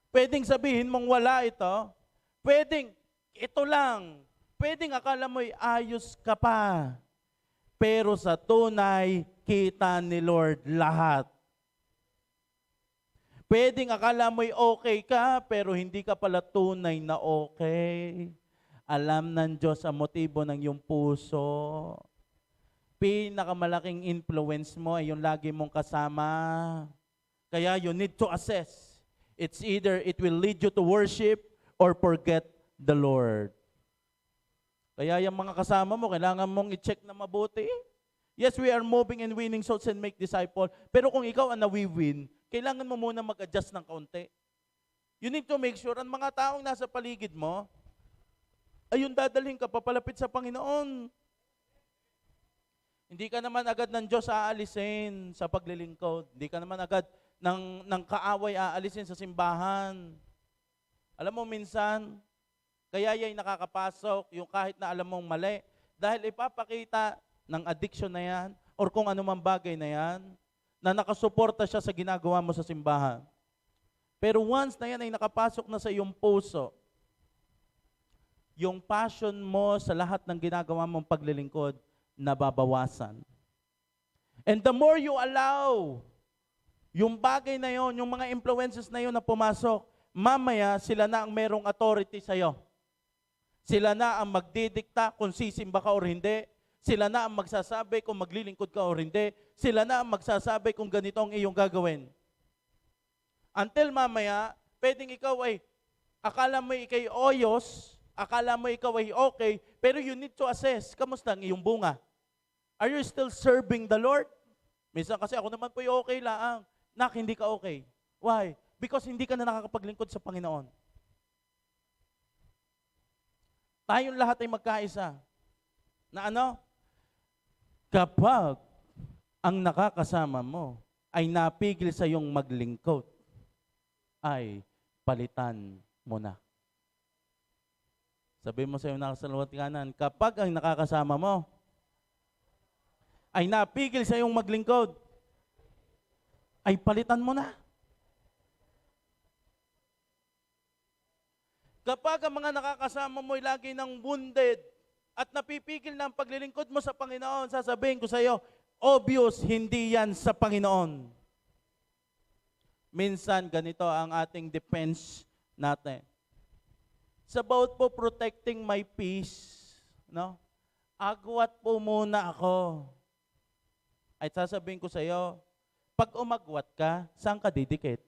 pwedeng sabihin mong wala ito, pwedeng ito lang, pwedeng akala mo'y ayos ka pa. Pero sa tunay, kita ni Lord lahat. Pwedeng akala mo'y okay ka, pero hindi ka pala tunay na okay. Alam ng Diyos ang motibo ng iyong puso. Pinakamalaking influence mo ay yung lagi mong kasama. Kaya you need to assess. It's either it will lead you to worship or forget the Lord. Kaya yung mga kasama mo, kailangan mong i-check na mabuti. Yes, we are moving and winning souls and make disciples. Pero kung ikaw ang nawi-win, kailangan mo muna mag-adjust ng kaunti. You need to make sure ang mga taong nasa paligid mo, ayun dadalhin ka papalapit sa Panginoon. Hindi ka naman agad ng Diyos aalisin sa paglilingkod. Hindi ka naman agad ng kaaway aalisin sa simbahan. Alam mo minsan, kaya yan nakakapasok, yung kahit na alam mong mali, dahil ipapakita ng addiction na yan, or kung anumang bagay na yan, na nakasuporta siya sa ginagawa mo sa simbahan. Pero once na yan ay nakapasok na sa iyong puso, yung passion mo sa lahat ng ginagawa mong paglilingkod, nababawasan. And the more you allow yung bagay na yon, yung mga influences na yon na pumasok, mamaya sila na ang merong authority sa'yo. Sila na ang magdidikta kung sisimba ka or hindi. Sila na ang magsasabi kung maglilingkod ka or hindi. Sila na ang magsasabi kung ganito ang iyong gagawin. Until mamaya, pwedeng ikaw ay, akala mo ikay oyos, akala mo ikaw ay okay, pero you need to assess, kamusta ang iyong bunga? Are you still serving the Lord? Minsan kasi ako naman po okay lang. Nak, hindi ka okay. Why? Because hindi ka na nakakapaglingkod sa Panginoon. Tayong lahat ay magkaisa. Na ano? Kapag ang nakakasama mo ay napigil sa iyong maglingkod, ay palitan mo na. Sabi mo sa iyong nakasalawat kanan, kapag ang nakakasama mo ay napigil sa iyong maglingkod, ay palitan mo na. Kapag ang mga nakakasama mo ay lagi ng wounded at napipigil na ang paglilingkod mo sa Panginoon, sasabihin ko sa iyo, obvious, hindi yan sa Panginoon. Minsan, ganito ang ating defense natin. It's about po protecting my peace. No? Agwat po muna ako. Ay sasabihin ko sa iyo, pag umagwat ka, saan ka didikit?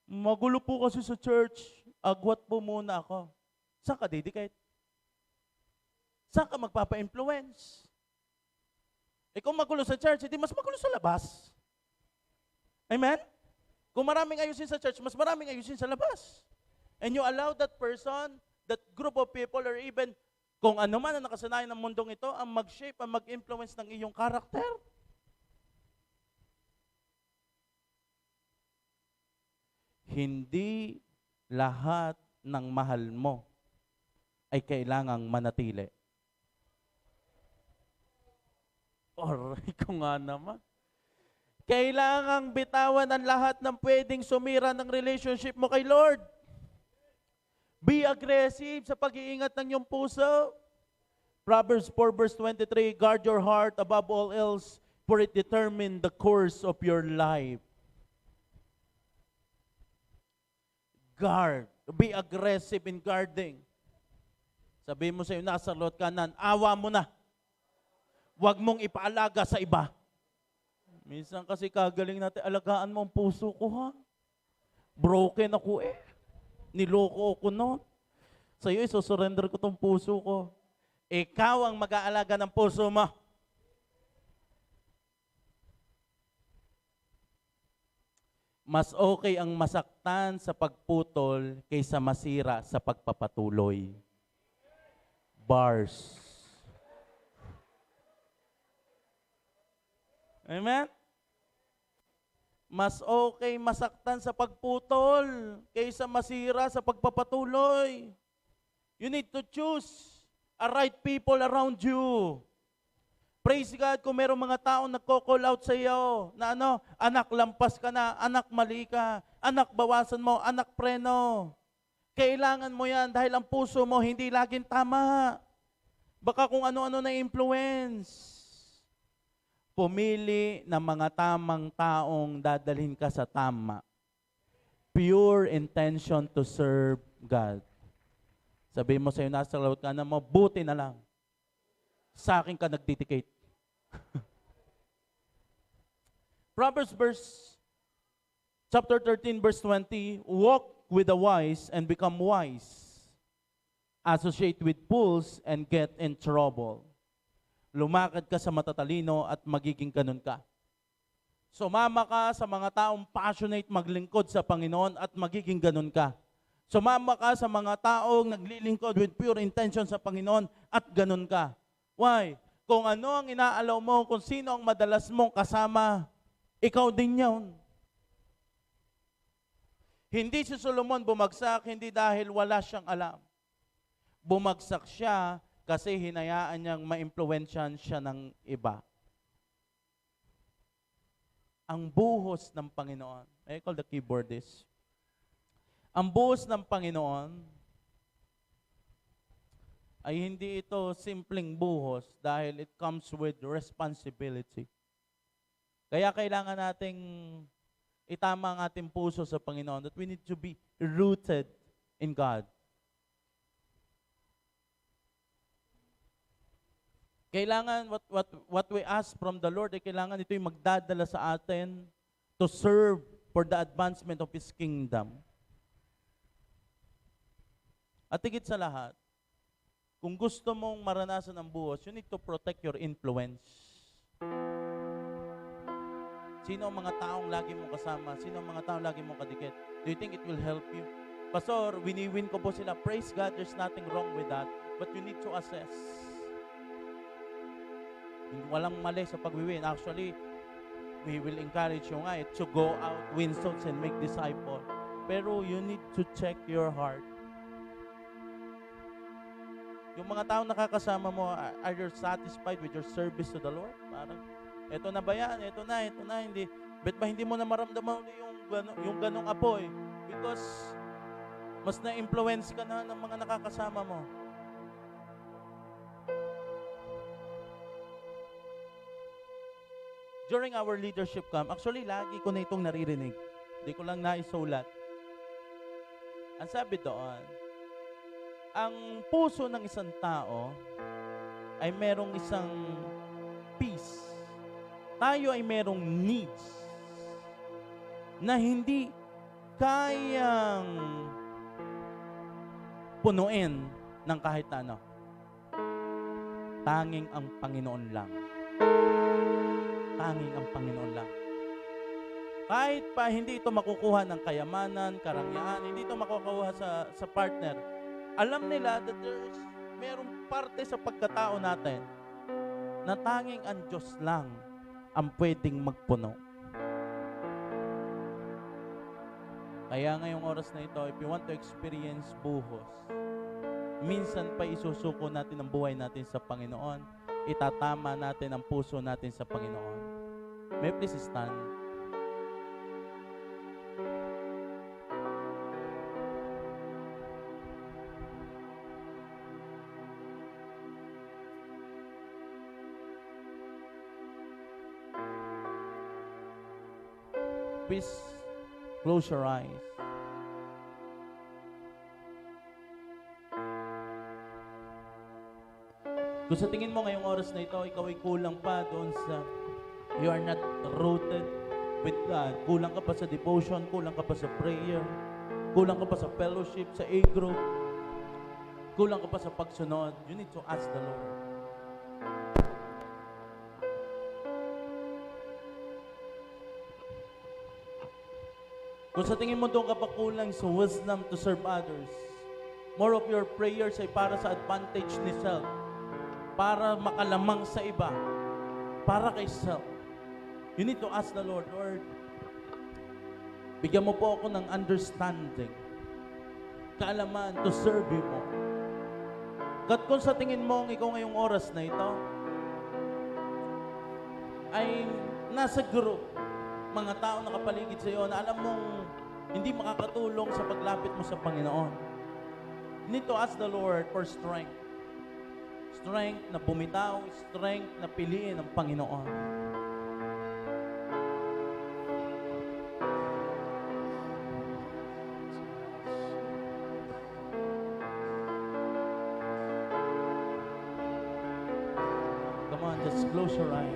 Magulo po kasi sa church, agwat po muna ako. Saan ka didikit? Saan ka magpapa-influence? Eh kung magulo sa church, hindi mas magulo sa labas. Amen? Kung maraming ayusin sa church, mas maraming ayusin sa labas. And you allow that person, that group of people, or even kung ano man ang nakasanayan ng mundong ito, ang mag-shape, ang mag-influence ng iyong karakter. hindi lahat ng mahal mo ay kailangang manatili. Aray ko nga naman. Kailangang bitawan ang lahat ng pwedeng sumira ng relationship mo kay Lord. Be aggressive sa pag-iingat ng iyong puso. Proverbs 4 verse 23, guard your heart above all else, for it determines the course of your life. Guard. Be aggressive in guarding. Sabihin mo sa iyo, nasa lot kanan, awa mo na. Huwag mong ipaalaga sa iba. Minsan kasi kagaling natin, alagaan mo ang puso ko ha. Broken ako eh. Niloko ako noon. Sa iyo, isusurrender ko tong puso ko. Ikaw ang mag-aalaga ng puso mo. Mas okay ang masaktan sa pagputol kaysa masira sa pagpapatuloy. Bars. Amen? Mas okay masaktan sa pagputol kaysa masira sa pagpapatuloy. You need to choose a right people around you. Praise God kung merong mga taong nagko-call out sa iyo na anak lampas ka na, anak mali ka, anak bawasan mo, anak preno. Kailangan mo yan dahil ang puso mo hindi laging tama. Baka kung ano-ano na influence. Pumili ng mga tamang taong dadalhin ka sa tama. Pure intention to serve God. Sabihin mo sa iyo, nasa lawat ka na mo, buti na lang. Sa akin ka nagdedicate. Proverbs chapter 13 verse 20, walk with the wise and become wise. Associate with fools and get in trouble. Lumakad ka sa matatalino at magiging ganun ka. Sumama ka sa mga taong passionate maglingkod sa Panginoon at magiging ganun ka. Sumama ka sa mga taong naglilingkod with pure intention sa Panginoon at ganun ka. Why? Kung ano ang inaalaw mo, kung sino ang madalas mong kasama, ikaw din yun. Hindi si Solomon bumagsak, hindi dahil wala siyang alam. Bumagsak siya kasi hinayaan niyang ma-impluwensyahan siya ng iba. Ang buhos ng Panginoon, I call the keyboard this. Ang buhos ng Panginoon ay hindi ito simpleng buhos dahil it comes with responsibility. Kaya kailangan nating itama ang ating puso sa Panginoon that we need to be rooted in God. Kailangan what we ask from the Lord, kailangan ito yung magdadala sa atin to serve for the advancement of His kingdom. At higit sa lahat, kung gusto mong maranasan ang buhos, you need to protect your influence. Sino ang mga taong lagi mong kasama? Sino ang mga taong lagi mong kadikit? Do you think it will help you? Pastor, wini-win ko po sila. Praise God, there's nothing wrong with that. But you need to assess. Walang mali sa pag-win. Actually, we will encourage you nga to go out, win souls, and make disciples. Pero you need to check your heart. Yung mga taong nakakasama mo, are you satisfied with your service to the Lord? Parang, eto na ba yan? Eto na, hindi. Bet ba hindi mo na maramdaman yung ganong apoy? Because, mas na-influence ka na ng mga nakakasama mo. During our leadership camp, actually, lagi ko na itong naririnig. Hindi ko lang naisulat. Ang sabi doon, ang puso ng isang tao ay merong isang peace. Tayo ay merong needs na hindi kayang punuin ng kahit ano. Tanging ang Panginoon lang. Tanging ang Panginoon lang. Kahit pa hindi ito makukuha ng kayamanan, karangyaan, hindi ito makukuha sa partner, alam nila that merong parte sa pagkatao natin na tanging ang Diyos lang ang pwedeng magpuno. Kaya ngayong oras na ito, if you want to experience buhos, minsan pa isusuko natin ang buhay natin sa Panginoon, itatama natin ang puso natin sa Panginoon. May please stand. Please close your eyes. Kung sa tingin mo ngayong oras na ito, ikaw ay kulang pa doon sa you are not rooted with God. Kulang ka pa sa devotion, kulang ka pa sa prayer, kulang ka pa sa fellowship, sa A-group, kulang ka pa sa pagsunod. You need to ask the Lord. Kung sa tingin mo doon ka pa kulang sa wisdom to serve others, more of your prayers ay para sa advantage ni self, para makalamang sa iba, para kay self. You need to ask the Lord, Lord, bigyan mo po ako ng understanding, kaalaman to serve you mo. Kat kung sa tingin mo ikaw ngayong oras na ito ay nasa group, mga tao nakapaligid sa iyo na alam mong hindi makakatulong sa paglapit mo sa Panginoon. You need to ask the Lord for strength. Strength na bumitaw, strength na piliin ang Panginoon. Come on, just close your eyes.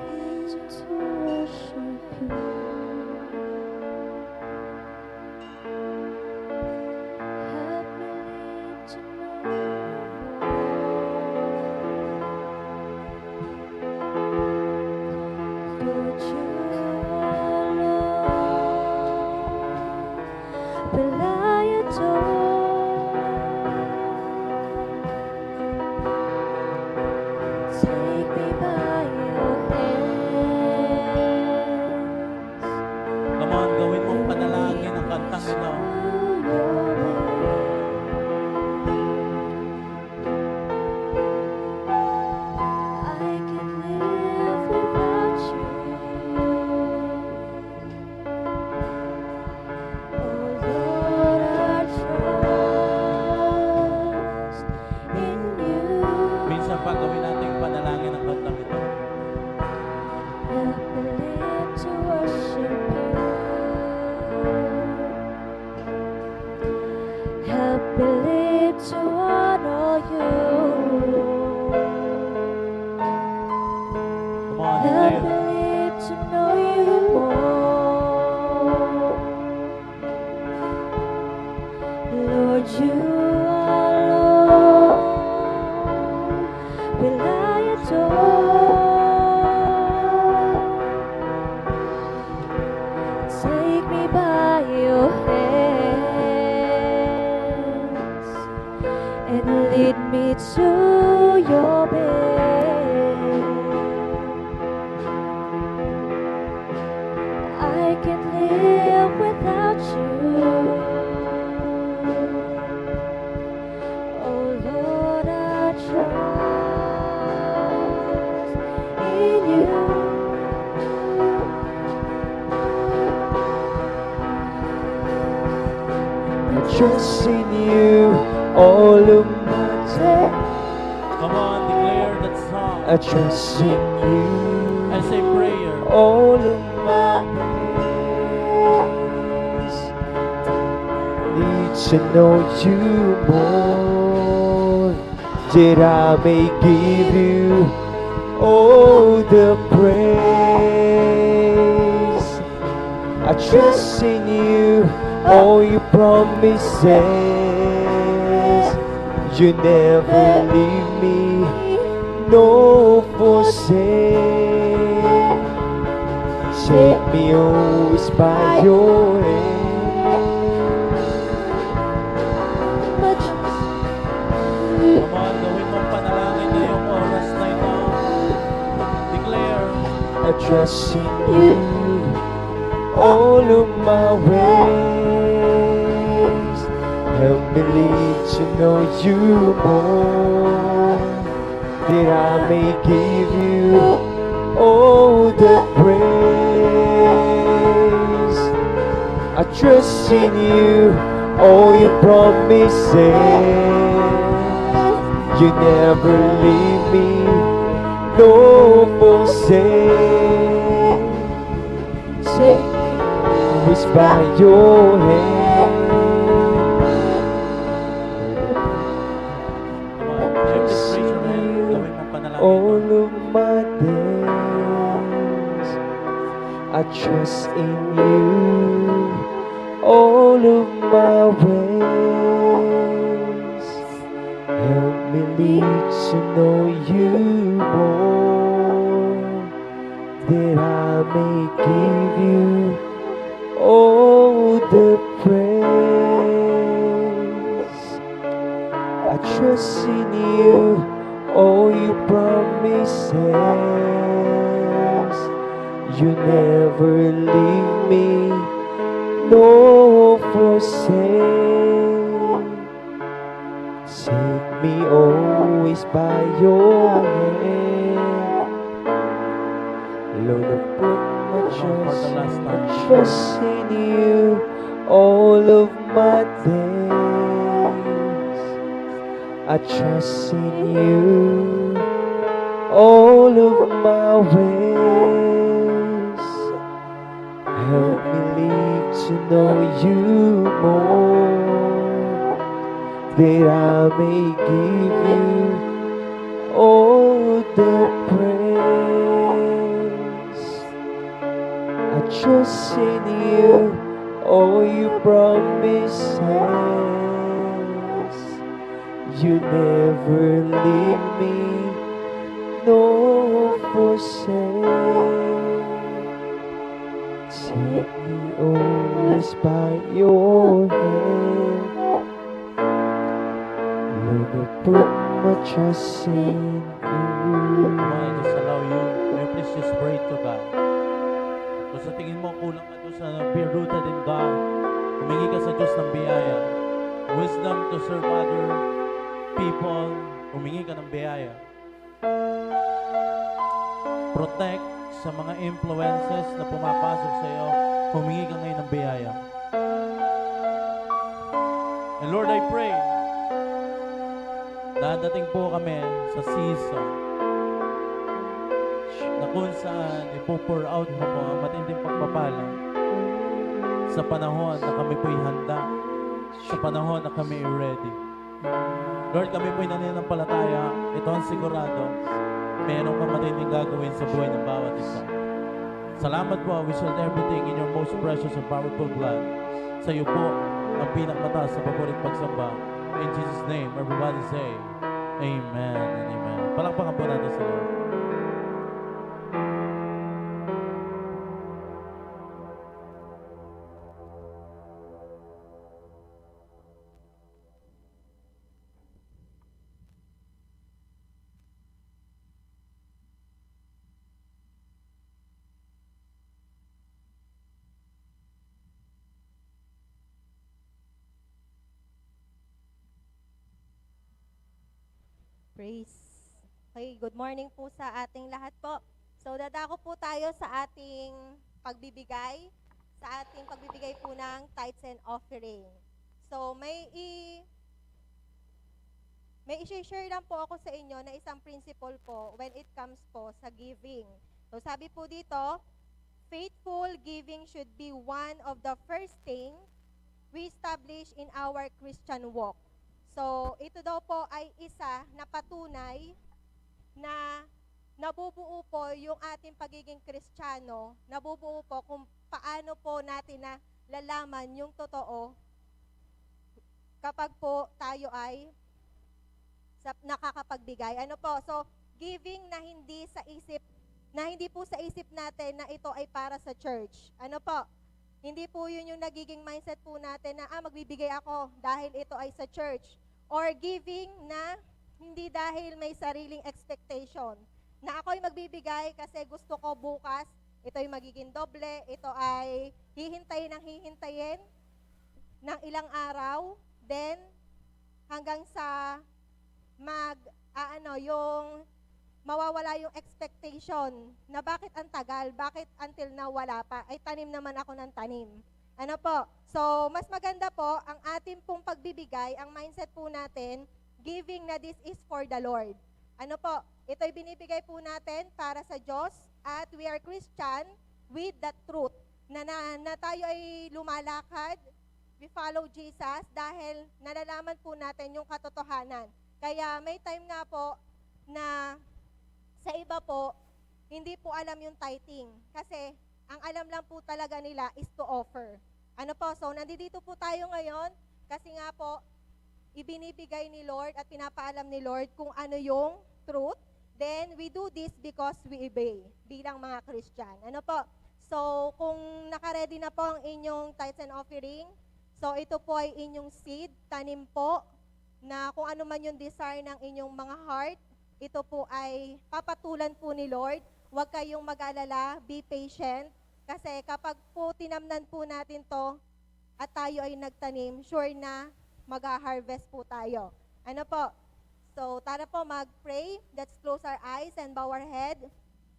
Trust in you all of my days. Come on, declare that song. I trust in you As a prayer. all of my days. Need to know you more, that I may give you all the praise. I trust in you, all your promises. You never leave me, no forsake. Take me always by your hand. Come on, gawin mong panalangin na yung oras na ito. Declare. I trust in you all of my ways. me live to know you more, that I may give you all the praise. I trust in you, all your promises. You never leave me, no forsake. Take me always by your hand. Come on, just raise your hand. Gawin mong panalangin All ito. of my days, I trust in you. All of my ways, help me live to know you more, that I may give you all the praise. I trust in you, all your promises. You never leave me, no forsake. Take me always by your hand. Lord, I put my trust in you all of my days. I trust in you all of my ways. Help me live to know you more, that I may give you all the praise. I trust in you, all your promises. You never leave me, no forsake. Take me always by your hand. Lord, I put my trust in Come on, you. just allow you. May you please just pray to God. Kung sa tingin mo, kulang ka doon sa be rooted in God, humingi ka sa Diyos ng biyaya. Wisdom to serve other people, humingi ka ng biyaya. Protect sa mga influences na pumapasok sa iyo, humingi ka ngayon ng biyaya. And Lord, I pray, dadating po kami sa season na kung saan ipo-pour out mo po ang matinding pagpapala sa panahon na kami po'y handa, sa panahon na kami ready. Lord, kami po'y nananampalataya, ito ang sigurado, meron kang matinding gagawin sa buhay ng bawat isa. Salamat po, we shall everything in your most precious and powerful blood. Sa iyo po, ang pinakamataas sa paborit pagsamba. In Jesus' name, everybody say, Amen and Amen. Palakpakan po natin sa Lord. Praise. Okay, good morning po sa ating lahat po. So, dadako po tayo sa ating pagbibigay, po ng tithes and offering. So, may i-share lang po ako sa inyo na isang principle po when it comes po sa giving. So, sabi po dito, faithful giving should be one of the first thing we establish in our Christian walk. So, ito daw po ay isa na patunay na nabubuo po yung ating pagiging Kristiyano, nabubuo po kung paano po natin na lalaman yung totoo kapag po tayo ay nakakapagbigay. Ano po? So, giving na hindi po sa isip natin na ito ay para sa church. Ano po? Hindi po yun yung nagiging mindset po natin na magbibigay ako dahil ito ay sa church. Or giving na hindi dahil may sariling expectation. Na ako ay magbibigay kasi gusto ko bukas, ito ay magiging doble, ito ay hihintayin ng ilang araw, then hanggang sa yung mawawala yung expectation na bakit ang tagal, bakit until now wala pa, ay tanim naman ako ng tanim. Ano po? So, mas maganda po, ang ating pong pagbibigay, ang mindset po natin, giving na this is for the Lord. Ano po? Ito'y binibigay po natin para sa Diyos at we are Christian with the truth. Na tayo ay lumalakad, we follow Jesus dahil nalalaman po natin yung katotohanan. Kaya may time nga po na sa iba po, hindi po alam yung tithing. Kasi ang alam lang po talaga nila is to offer. Ano po? So, nandito po tayo ngayon kasi nga po, ibinibigay ni Lord at pinapaalam ni Lord kung ano yung truth. Then, we do this because we obey bilang mga Christian. Ano po? So, kung nakaredy na po ang inyong tithes and offering, so ito po ay inyong seed, tanim po, na kung ano man yung desire ng inyong mga heart, ito po ay papatulan po ni Lord. Huwag kayong mag-alala, be patient. Kasi kapag po tinamnan po natin to at tayo ay nagtanim, sure na mag-harvest po tayo. Ano po? So, tara po mag-pray. Let's close our eyes and bow our head.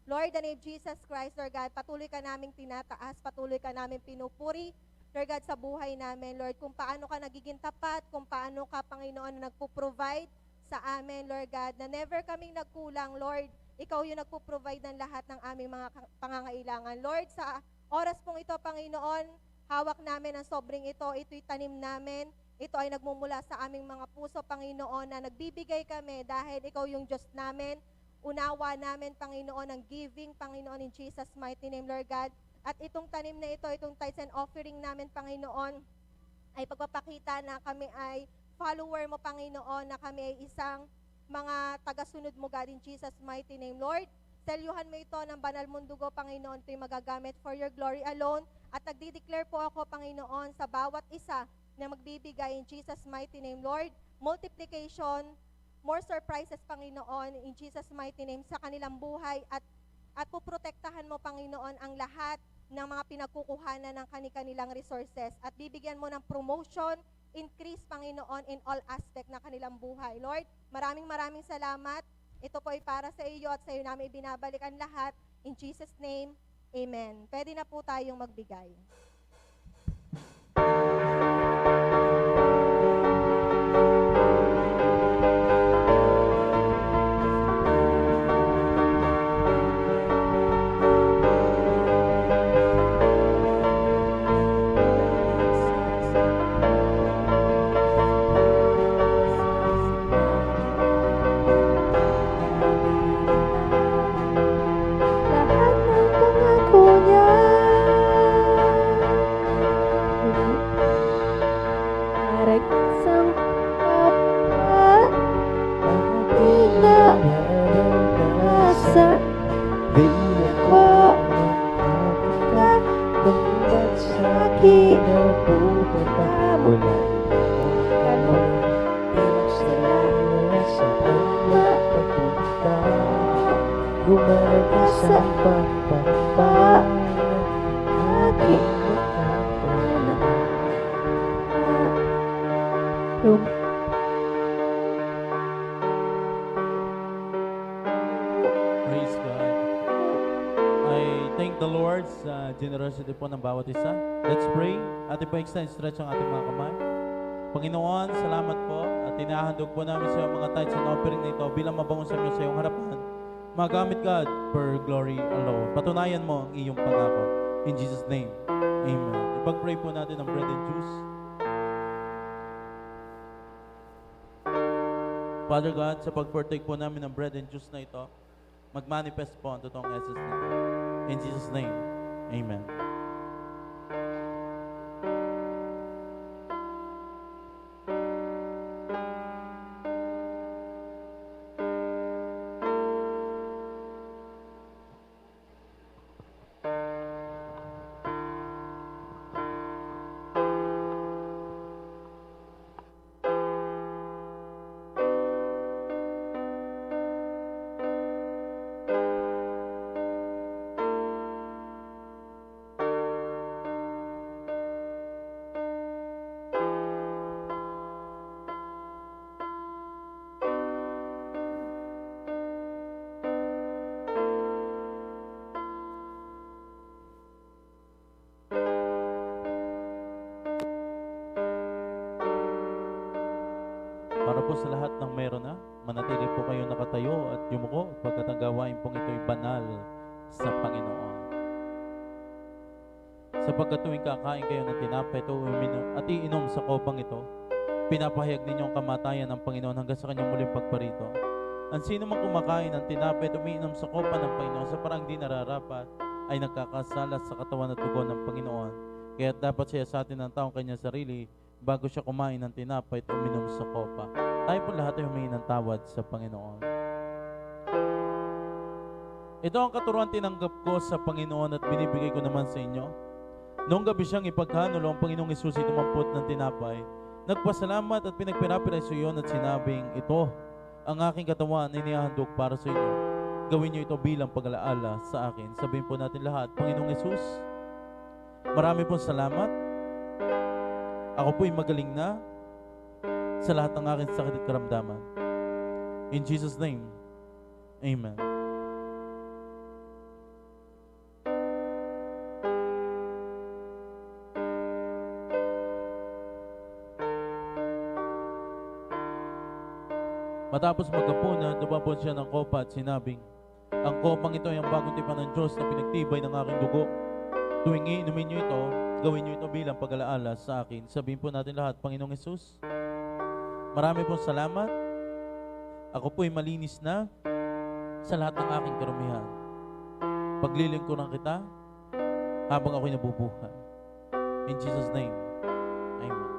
Lord, in the name of Jesus Christ, Lord God, patuloy ka naming tinataas, patuloy ka naming pinupuri, Lord God, sa buhay namin, Lord, kung paano ka nagiging tapat, kung paano ka, Panginoon, na nagpo-provide sa amin, Lord God, na never kaming nagkulang, Lord. Ikaw yung nagpo-provide ng lahat ng aming mga pangangailangan. Lord, sa oras pong ito, Panginoon, hawak namin ang sobring ito, ito'y tanim namin, ito ay nagmumula sa aming mga puso, Panginoon, na nagbibigay kami dahil ikaw yung Diyos namin. Unawa namin, Panginoon, ang giving, Panginoon, in Jesus' mighty name, Lord God. At itong tanim na ito, itong tithes and offering namin, Panginoon, ay pagpapakita na kami ay follower mo, Panginoon, na kami ay isang mga tagasunod mo, God, in Jesus' mighty name, Lord. Selyuhan mo ito ng banal mong dugo, Panginoon, ito'y magagamit for your glory alone. At nagdi-declare po ako, Panginoon, sa bawat isa na magbibigay in Jesus' mighty name, Lord. Multiplication, more surprises, Panginoon, in Jesus' mighty name, sa kanilang buhay at puprotektahan mo, Panginoon, ang lahat ng mga pinagkukuhanan ng kanilang resources at bibigyan mo ng promotion, increase, Panginoon, in all aspect ng kanilang buhay. Lord, maraming salamat. Ito po ay para sa iyo at sa iyo namin ibinabalik ang lahat. In Jesus' name, Amen. Pwede na po tayong magbigay. Lahat ng pangako niya para isang papa aking naranasan. Di ako nakatungkad sa akin mula kalong sila saan mapapunta. Gumana sa pagpapa aking Praise God. I thank the Lord sa generosity po ng bawat isa. Let's pray. Ating po extend stretch ang ating mga kamay. Panginoon, salamat po at tinahandog po namin sa mga tithes and offering na ito bilang mabango sa inyo sa iyong harapan. Magamit, God, for glory alone. Patunayan mo ang iyong pangako. In Jesus' name, Amen. Ipag-pray po natin ang bread and juice. Father God, sa pag-partake po namin ng bread and juice na ito, mag-manifest po ang totoong essence nito. In Jesus' name, Amen. po sa lahat ng meron na, manatili po kayo nakatayo at yumuko pagkat ang gawain pong ito'y banal sa Panginoon. Sapagkat tuwing kakain kayo ng tinapay at iinom sa kopang ito, pinapahayag ninyo ang kamatayan ng Panginoon hanggang sa kanyang muling pagparito. Ang sino mang kumakain ng tinapay at umiinom sa kopa ng Panginoon sa parang di nararapat ay nagkakasala sa katawan at dugo ng Panginoon. Kaya dapat siya sa atin ng taong kanyang sarili bago siya kumain ng tinapay at uminom sa kopa. Tayo po lahat ay humingi ng tawad sa Panginoon. Ito ang katuruan tinanggap ko sa Panginoon at binibigay ko naman sa inyo. Noong gabi siyang ipagkanulo ang Panginoong Hesus ay tumampot ng tinapay. Nagpasalamat at pinagpirapira sa iyon at sinabing, ito ang aking katawan na inihahandog para sa inyo. Gawin niyo ito bilang pag-alaala sa akin. Sabihin po natin lahat, Panginoong Hesus, marami pong salamat. Ako po'y magaling na sa lahat ng aking sakit at karamdaman. In Jesus' name, Amen. Matapos magkapuna, dumabon siya ng kopa at sinabing, ang kopang ito ay ang bagong tipan ng Diyos na pinagtibay ng aking dugo. Tuwing iinumin niyo ito, gawin niyo ito bilang pag-alaala sa akin. Sabihin po natin lahat, Panginoong Hesus, marami pong salamat. Ako po'y malinis na sa lahat ng aking karumihan. Paglilingkuran kita habang ako'y nabubuhay. In Jesus' name, Amen.